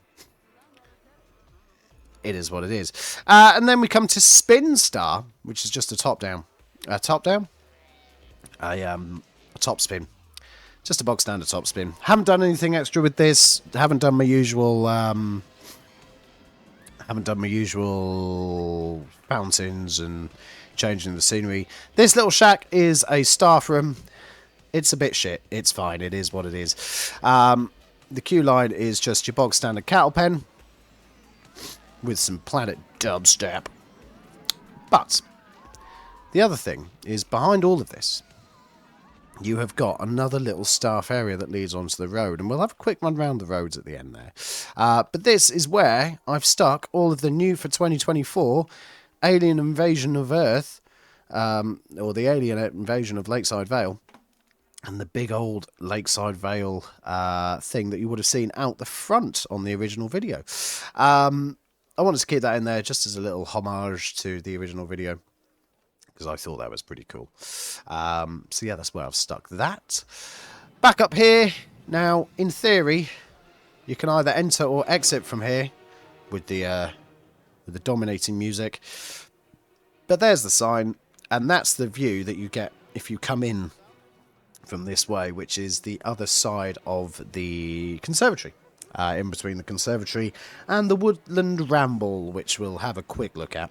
It is what it is. And then we come to Spin Star, which is just a top-down. Top-down? A top spin. Just a box standard top spin. Haven't done anything extra with this. Haven't done my usual... haven't done my usual fountains and changing the scenery. This little shack is a staff room. It's a bit shit. It's fine. It is what it is. The queue line is just your bog standard cattle pen with some Planet dubstep. But the other thing is behind all of this, you have got another little staff area that leads onto the road, and we'll have a quick run around the roads at the end there. But this is where I've stuck all of the new for 2024 Alien Invasion of Earth, or the Alien Invasion of Lakeside Vale, and the big old Lakeside Vale thing that you would have seen out the front on the original video. I wanted to keep that in there just as a little homage to the original video, because I thought that was pretty cool. So yeah, that's where I've stuck that. Back up here. Now, in theory, you can either enter or exit from here with the dominating music. But there's the sign, and that's the view that you get if you come in from this way, which is the other side of the conservatory. In between the conservatory and the Woodland Ramble, which we'll have a quick look at,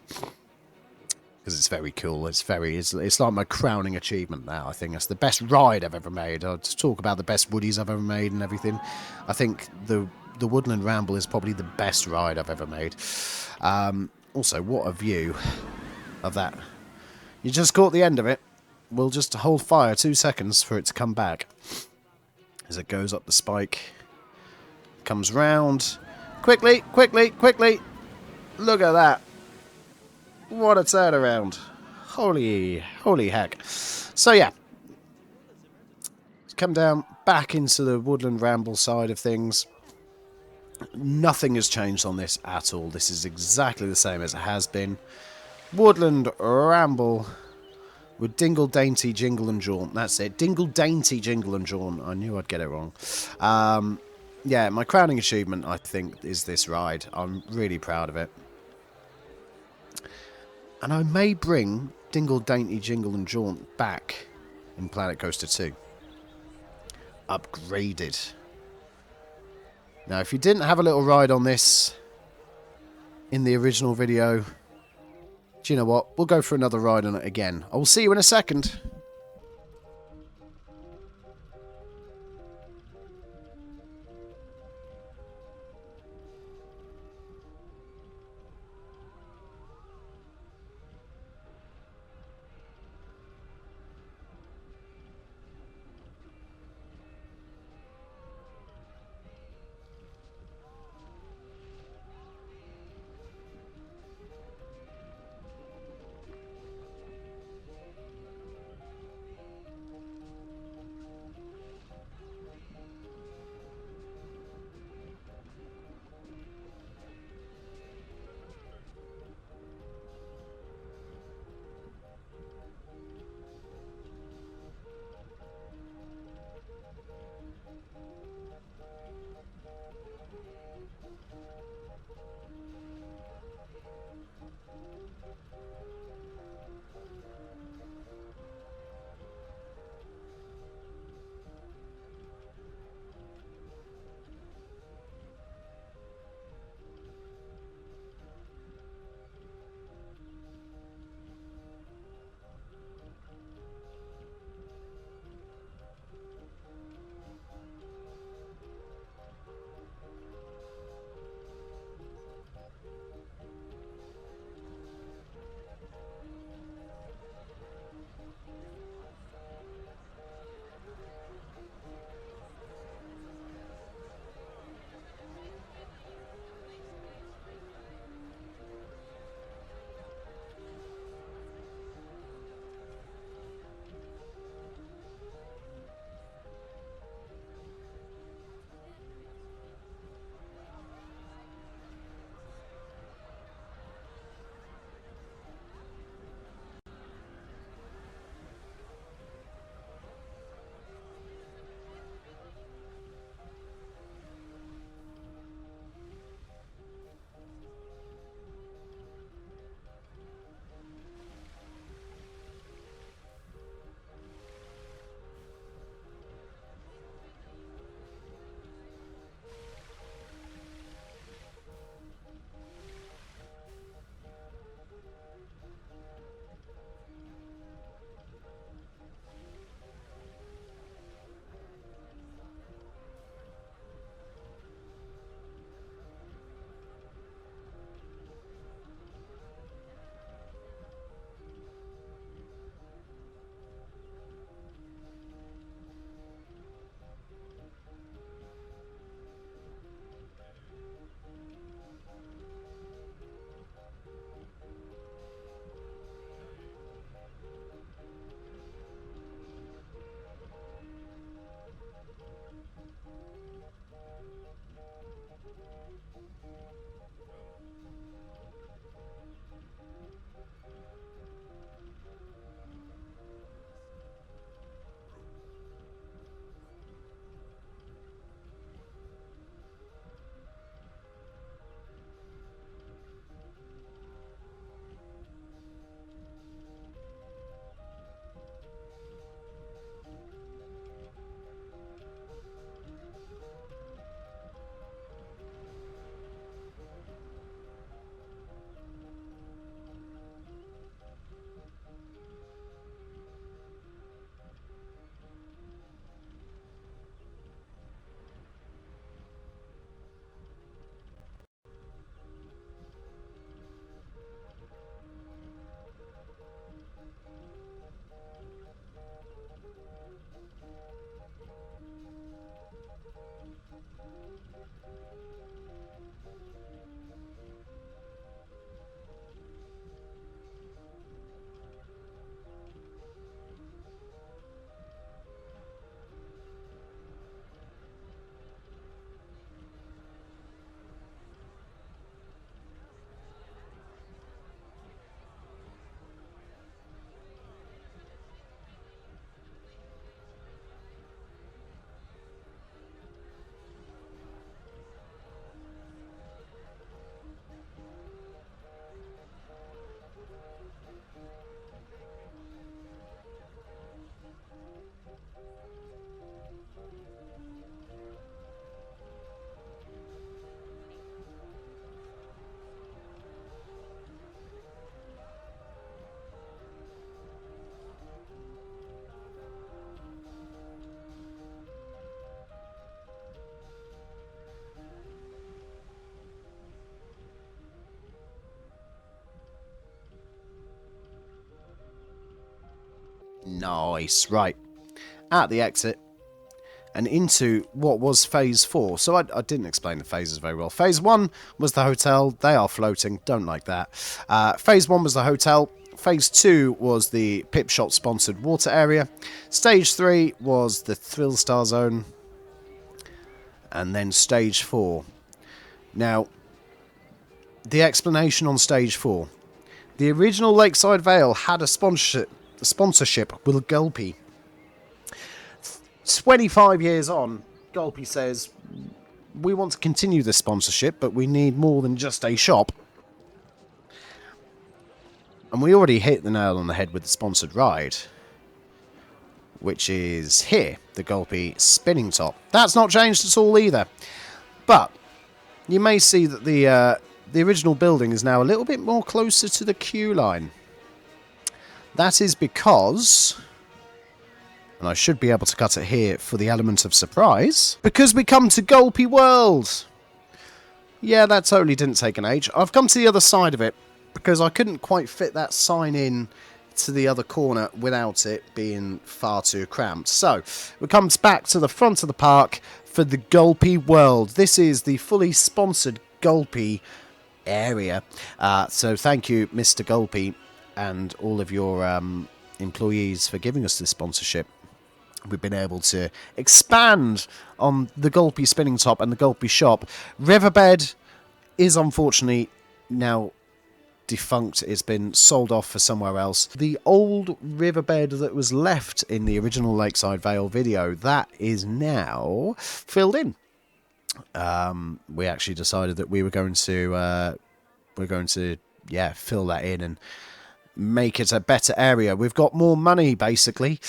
because it's very cool. It's like my crowning achievement now. I think it's the best ride I've ever made. I'll talk about the best woodies I've ever made and everything. I think the Woodland Ramble is probably the best ride I've ever made. Also, what a view of that. You just caught the end of it. We'll just hold fire 2 seconds for it to come back as it goes up the spike. Comes round. Quickly, quickly, quickly. Look at that. What a turnaround. Holy heck. So yeah. Come down back into the Woodland Ramble side of things. Nothing has changed on this at all. This is exactly the same as it has been. Woodland Ramble with Dingle Dainty Jingle and Jaunt. That's it. Dingle Dainty Jingle and Jaunt. I knew I'd get it wrong. Yeah, my crowning achievement, I think, is this ride. I'm really proud of it. And I may bring Dingle Dainty Jingle and Jaunt back in Planet Coaster 2. Upgraded. Now, if you didn't have a little ride on this in the original video, do you know what? We'll go for another ride on it again. I will see you in a second. Nice. Right. At the exit. And into what was Phase 4. So I didn't explain the phases very well. Phase 1 was the hotel. They are floating. Don't like that. Phase 1 was the hotel. Phase 2 was the Pip Shot sponsored water area. Stage 3 was the Thrill Star Zone. And then Stage 4. Now, the explanation on Stage 4. The original Lakeside Vale had a sponsorship with Gulpy. 25 years on, Gulpy says, we want to continue this sponsorship, but we need more than just a shop. And we already hit the nail on the head with the sponsored ride, which is here, the Gulpy Spinning Top. That's not changed at all either. But you may see that the original building is now a little bit more closer to the queue line. That is because... and I should be able to cut it here for the element of surprise. Because we come to Gulpy World. Yeah, that totally didn't take an age. I've come to the other side of it because I couldn't quite fit that sign in to the other corner without it being far too cramped. So, we come back to the front of the park for the Gulpy World. This is the fully sponsored Gulpy area. So thank you, Mr. Gulpy, and all of your employees for giving us this sponsorship. We've been able to expand on the Gulpy Spinning Top and the Gulpy Shop. Riverbed is unfortunately now defunct. It's been sold off for somewhere else. The old riverbed that was left in the original Lakeside Vale video, that is now filled in. We actually decided that we were going to fill that in and make it a better area. We've got more money, basically.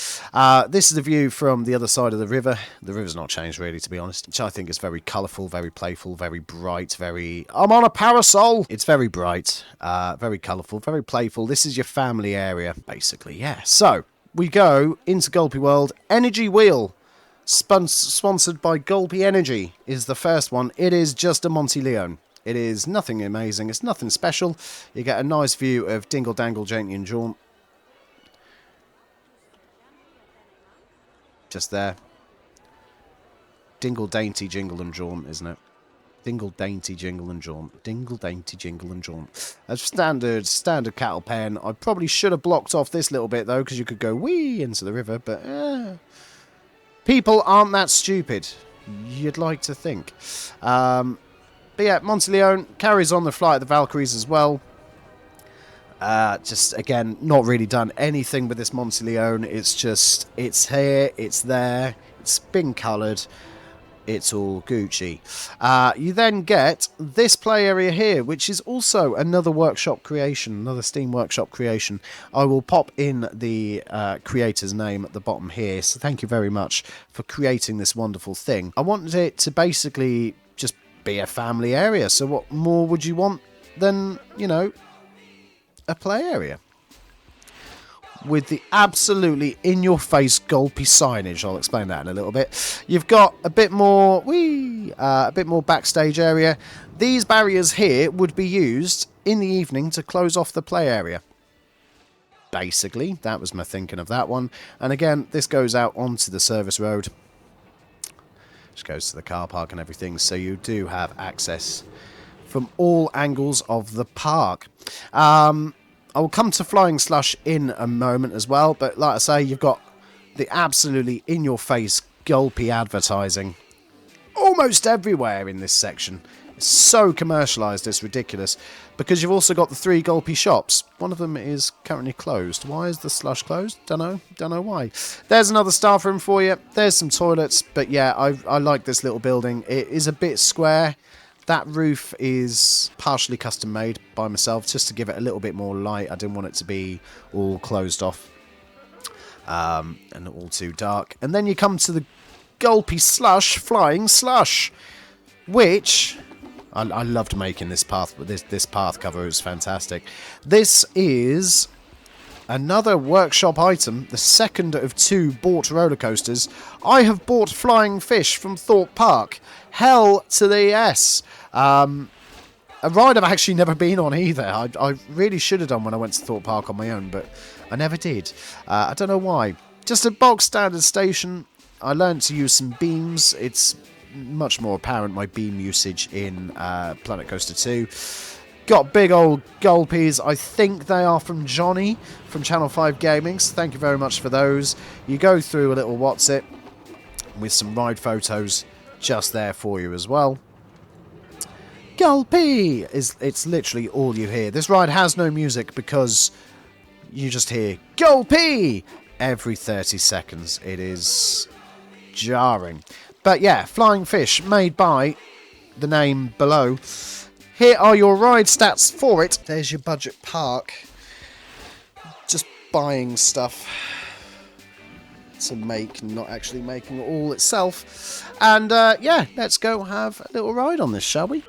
This is the view from the other side of the river. The river's not changed, really, to be honest. Which I think is very colourful, very playful, very bright, very... I'm on a parasol! It's very bright, very colourful, very playful. This is your family area, basically, yeah. So, we go into Gulpy World. Energy Wheel, sponsored by Gulpy Energy, is the first one. It is just a Monty Leone. It is nothing amazing. It's nothing special. You get a nice view of Dingle Dangle Janty and Jaunt. Just there. Dingle Dainty Jingle and Jaunt, isn't it? Dingle Dainty Jingle and Jaunt. Dingle Dainty Jingle and Jaunt. A standard cattle pen. I probably should have blocked off this little bit, though, because you could go wee into the river, but... people aren't that stupid. You'd like to think. But yeah, Monty Leone carries on the flight of the Valkyries as well. Just, again, not really done anything with this Monty Leone. It's just, it's here, it's there, it's been coloured, it's all Gucci. You then get this play area here, which is also another workshop creation, another Steam Workshop creation. I will pop in the creator's name at the bottom here, so thank you very much for creating this wonderful thing. I wanted it to basically just be a family area, so what more would you want than, you know, a play area with the absolutely in-your-face Gulpy signage. I'll explain that in a little bit. You've got a bit more backstage area. These barriers here would be used in the evening to close off the play area. Basically, that was my thinking of that one. And again, this goes out onto the service road. Which goes to the car park and everything, so you do have access from all angles of the park. I will come to Flying Slush in a moment as well, but like I say, you've got the absolutely in-your-face Gulpy advertising almost everywhere in this section. It's so commercialised, it's ridiculous. Because you've also got the 3 Gulpy shops. One of them is currently closed. Why is the Slush closed? Don't know why. There's another staff room for you. There's some toilets. But yeah, I like this little building. It is a bit square. That roof is partially custom made by myself, just to give it a little bit more light. I didn't want it to be all closed off and all too dark. And then you come to the Gulpy Slush, Flying Slush, which... I loved making this path, but this path cover is fantastic. This is another workshop item, the second of 2 bought roller coasters. I have bought Flying Fish from Thorpe Park. Hell to the yes. A ride I've actually never been on either. I really should have done when I went to Thorpe Park on my own, but I never did. I don't know why. Just a bog standard station. I learned to use some beams. It's much more apparent, my beam usage in Planet Coaster 2. Got big old gulpies. I think they are from Johnny from Channel 5 Gaming. So thank you very much for those. You go through a little what's it with some ride photos just there for you as well. Gulpy! It's literally all you hear. This ride has no music because you just hear Gulpy every 30 seconds. It is jarring. But yeah, Flying Fish, made by the name below. Here are your ride stats for it. There's your budget park. Just buying stuff to make, not actually making it all itself. And yeah, let's go have a little ride on this, shall we?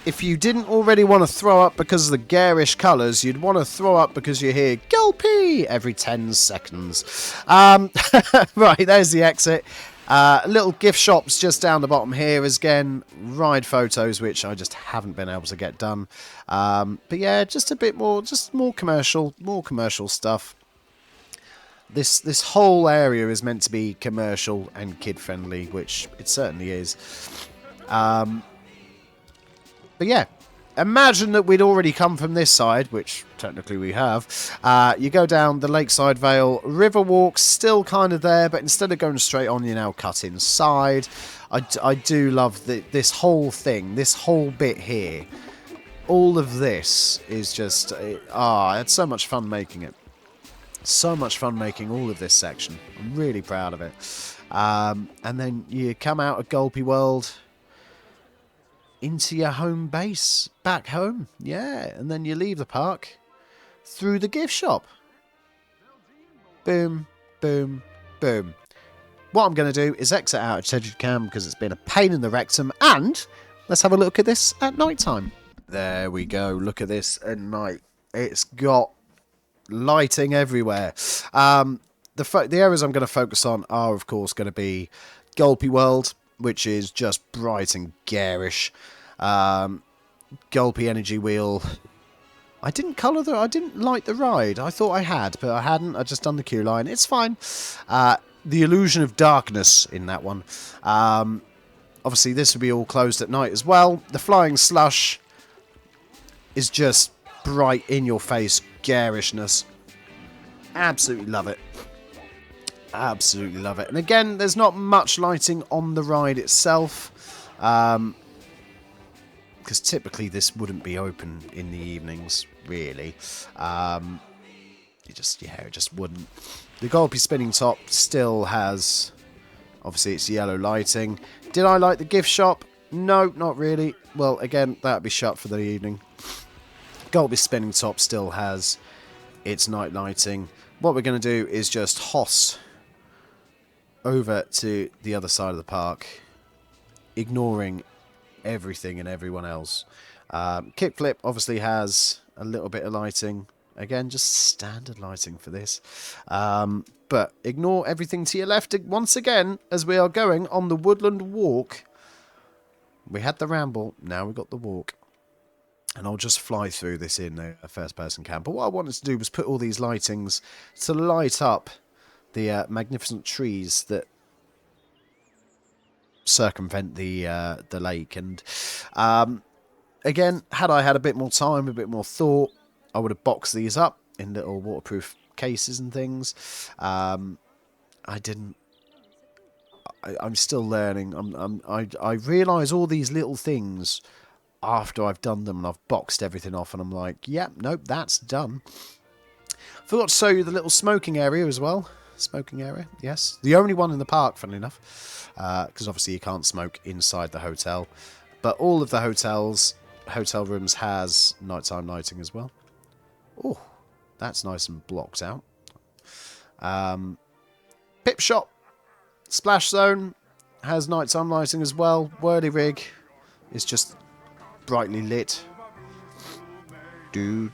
If you didn't already want to throw up because of the garish colours, you'd want to throw up because you hear "Gulpy" every 10 seconds. Right, there's the exit. Little gift shops just down the bottom here. Again, ride photos, which I just haven't been able to get done. But yeah, just a bit more, just more commercial stuff. This whole area is meant to be commercial and kid-friendly, which it certainly is. But yeah, imagine that we'd already come from this side, which technically we have. You go down the Lakeside Vale River walk, still kind of there, but instead of going straight on, you now cut inside. I do love this whole thing, this whole bit here. All of this is just... I had so much fun making it. So much fun making all of this section. I'm really proud of it. And then you come out of Gulpy World into your home base, back home, yeah, and then you leave the park through the gift shop. Boom, boom, boom. What I'm going to do is exit out of Tedgecam because it's been a pain in the rectum, and let's have a look at this at night time. There we go, look at this at night. It's got lighting everywhere. The areas I'm going to focus on are, of course, going to be Gulpy World, which is just bright and garish. Gulpy Energy Wheel. I didn't light the ride. I thought I had, but I hadn't. I just done the queue line. It's fine. The Illusion of Darkness in that one. Obviously, this will be all closed at night as well. The Flying Slush is just bright in your face garishness. Absolutely love it. Absolutely love it. And again, there's not much lighting on the ride itself, because typically this wouldn't be open in the evenings, really. It just wouldn't. The Gulpy Spinning Top still has, obviously it's yellow lighting. Did I like the gift shop? No, not really. Well, again, that'd be shut for the evening. Gulpy Spinning Top still has its night lighting. What we're going to do is just hoss over to the other side of the park, ignoring everything and everyone else. Kickflip obviously has a little bit of lighting. Again, just standard lighting for this. But ignore everything to your left once again as we are going on the Woodland Walk. We had the ramble, now we've got the walk. And I'll just fly through this in a first-person cam. But what I wanted to do was put all these lightings to light up the magnificent trees that circumvent the lake. And again, had I had a bit more time, a bit more thought, I would have boxed these up in little waterproof cases and things. I didn't. I'm still learning. I realise all these little things after I've done them and I've boxed everything off, and I'm like, yep, nope, that's done. Forgot to show you the little smoking area as well. Smoking area, yes. The only one in the park, funnily enough, because obviously you can't smoke inside the hotel. But all of the hotel rooms has nighttime lighting as well. Oh, that's nice and blocked out. Pip Shop Splash Zone has nighttime lighting as well. Whirly Rig is just brightly lit. Do.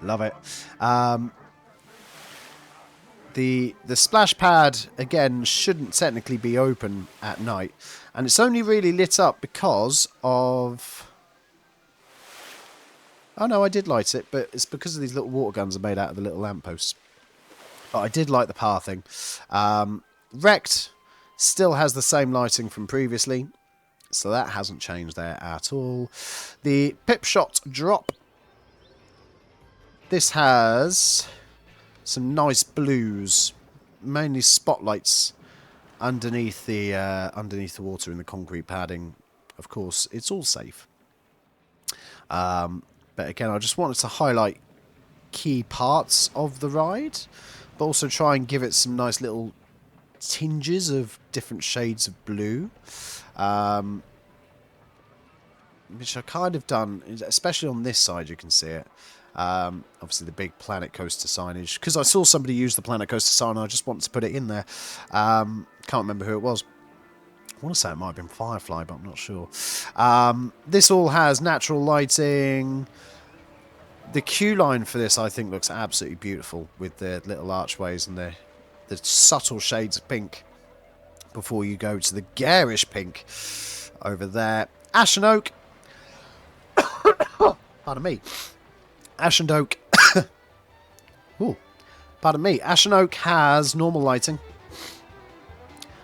Love it. The splash pad, again, shouldn't technically be open at night. And it's only really lit up because of... Oh no, I did light it, but it's because of these little water guns are made out of the little lampposts. But I did like the pathing. Wrecked still has the same lighting from previously. So that hasn't changed there at all. The Pip Shot Drop. This has some nice blues, mainly spotlights underneath the water in the concrete padding. Of course, it's all safe. But again, I just wanted to highlight key parts of the ride, but also try and give it some nice little tinges of different shades of blue. Which I kind of done, especially on this side, you can see it. Obviously the big Planet Coaster signage, because I saw somebody use the Planet Coaster sign and I just wanted to put it in there. Can't remember who it was. I want to say it might have been Firefly, but I'm not sure. This all has natural lighting. The queue line for this, I think, looks absolutely beautiful with the little archways and the subtle shades of pink before you go to the garish pink over there. Ash and Oak. Pardon me. Ash and Oak. Ooh, pardon me. Ash and Oak has normal lighting.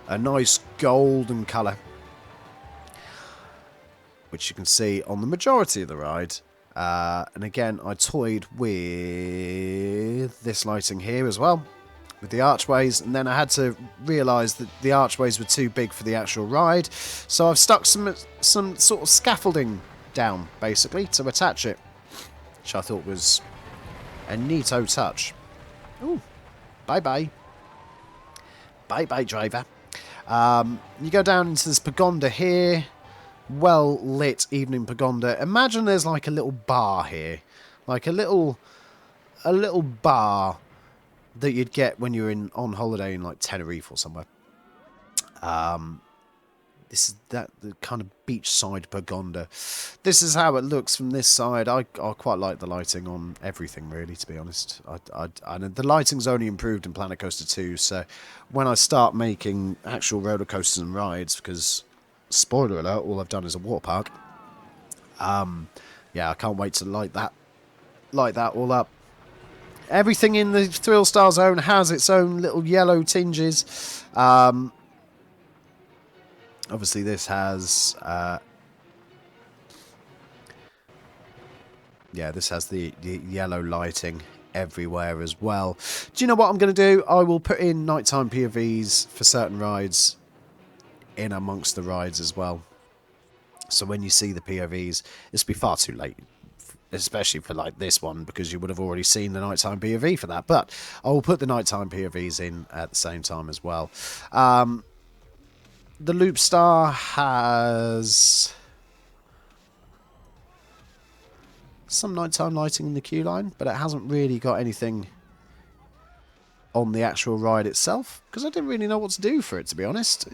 A nice golden colour, which you can see on the majority of the ride. And again, I toyed with this lighting here as well, with the archways, and then I had to realise that the archways were too big for the actual ride, so I've stuck some sort of scaffolding down, basically, to attach it, which I thought was a neato touch. Ooh, bye-bye. Bye-bye, driver. You go down into this pagoda here. Well lit evening pagoda. Imagine there's like a little bar here, like a little bar that you'd get when you're on holiday in like Tenerife or somewhere. This is the kind of beachside pagoda. This is how it looks from this side. I quite like the lighting on everything, really, to be honest. And the lighting's only improved in Planet Coaster 2, so when I start making actual roller coasters and rides, because spoiler alert, all I've done is a water park. Yeah, I can't wait to light that all up. Everything in the Thrill Star Zone has its own little yellow tinges. Obviously, this has this has the yellow lighting everywhere as well. Do you know what I'm going to do? I will put in nighttime POVs for certain rides in amongst the rides as well. So when you see the POVs, this will be far too late, especially for like this one, because you would have already seen the nighttime POV for that. But I will put the nighttime POVs in at the same time as well. The Loop Star has some nighttime lighting in the queue line, but it hasn't really got anything on the actual ride itself, because I didn't really know what to do for it, to be honest.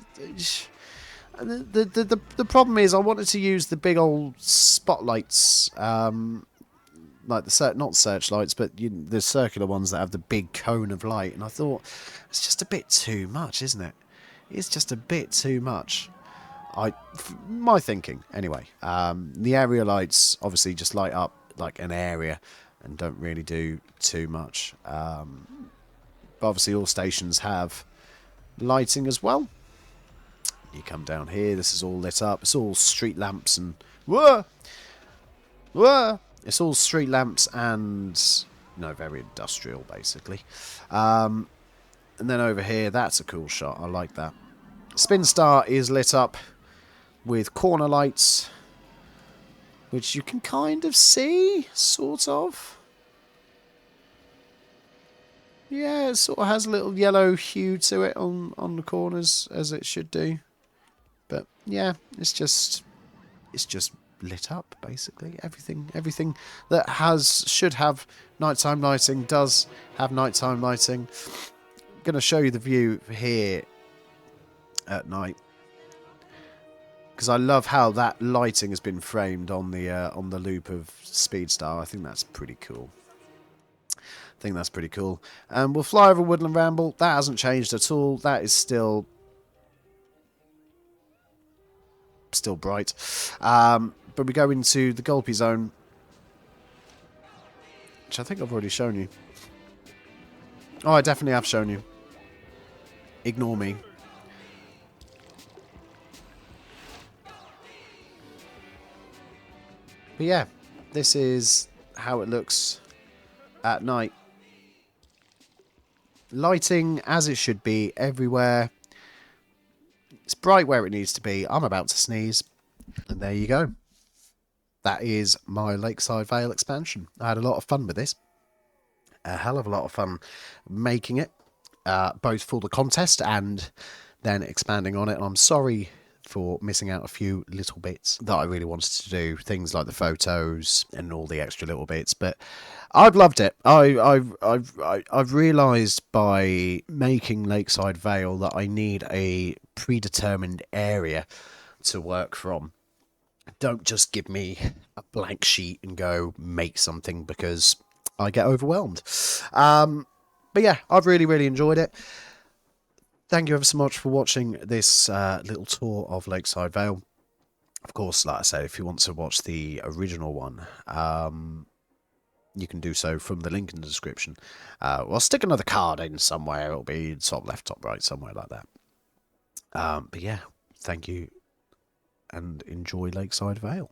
The problem is I wanted to use the big old spotlights, like the not searchlights, but the circular ones that have the big cone of light, and I thought it's just a bit too much, isn't it? It's just a bit too much. My thinking, anyway. The area lights obviously just light up like an area and don't really do too much. But obviously all stations have lighting as well. You come down here, this is all lit up. It's all street lamps and... Whoa! Whoa! It's all street lamps and... No, very industrial, basically. And then over here, that's a cool shot. I like that. Spin Star is lit up with corner lights, which you can kind of see, sort of. Yeah, it sort of has a little yellow hue to it on the corners, as it should do. But yeah, it's just lit up, basically. Everything that should have nighttime lighting does have nighttime lighting. I'm going to show you the view here at night, because I love how that lighting has been framed on the loop of Speedstar. I think that's pretty cool. And we'll fly over Woodland Ramble. That hasn't changed at all. That is still bright. But we go into the Gulpy Zone, which I think I've already shown you. Oh, I definitely have shown you. Ignore me. But yeah, this is how it looks at night. Lighting as it should be everywhere. It's bright where it needs to be. I'm about to sneeze. And there you go. That is my Lakeside Vale expansion. I had a lot of fun with this. A hell of a lot of fun making it. Both for the contest and then expanding on it. And I'm sorry for missing out a few little bits that I really wanted to do. Things like the photos and all the extra little bits. But I've loved it. I've realised by making Lakeside Vale that I need a predetermined area to work from. Don't just give me a blank sheet and go make something, because I get overwhelmed. But yeah, I've really enjoyed it. Thank you ever so much for watching this little tour of Lakeside Vale. Of course, like I say, if you want to watch the original one, you can do so from the link in the description. I'll stick another card in somewhere. It'll be top left, top right, somewhere like that. But yeah, thank you and enjoy Lakeside Vale.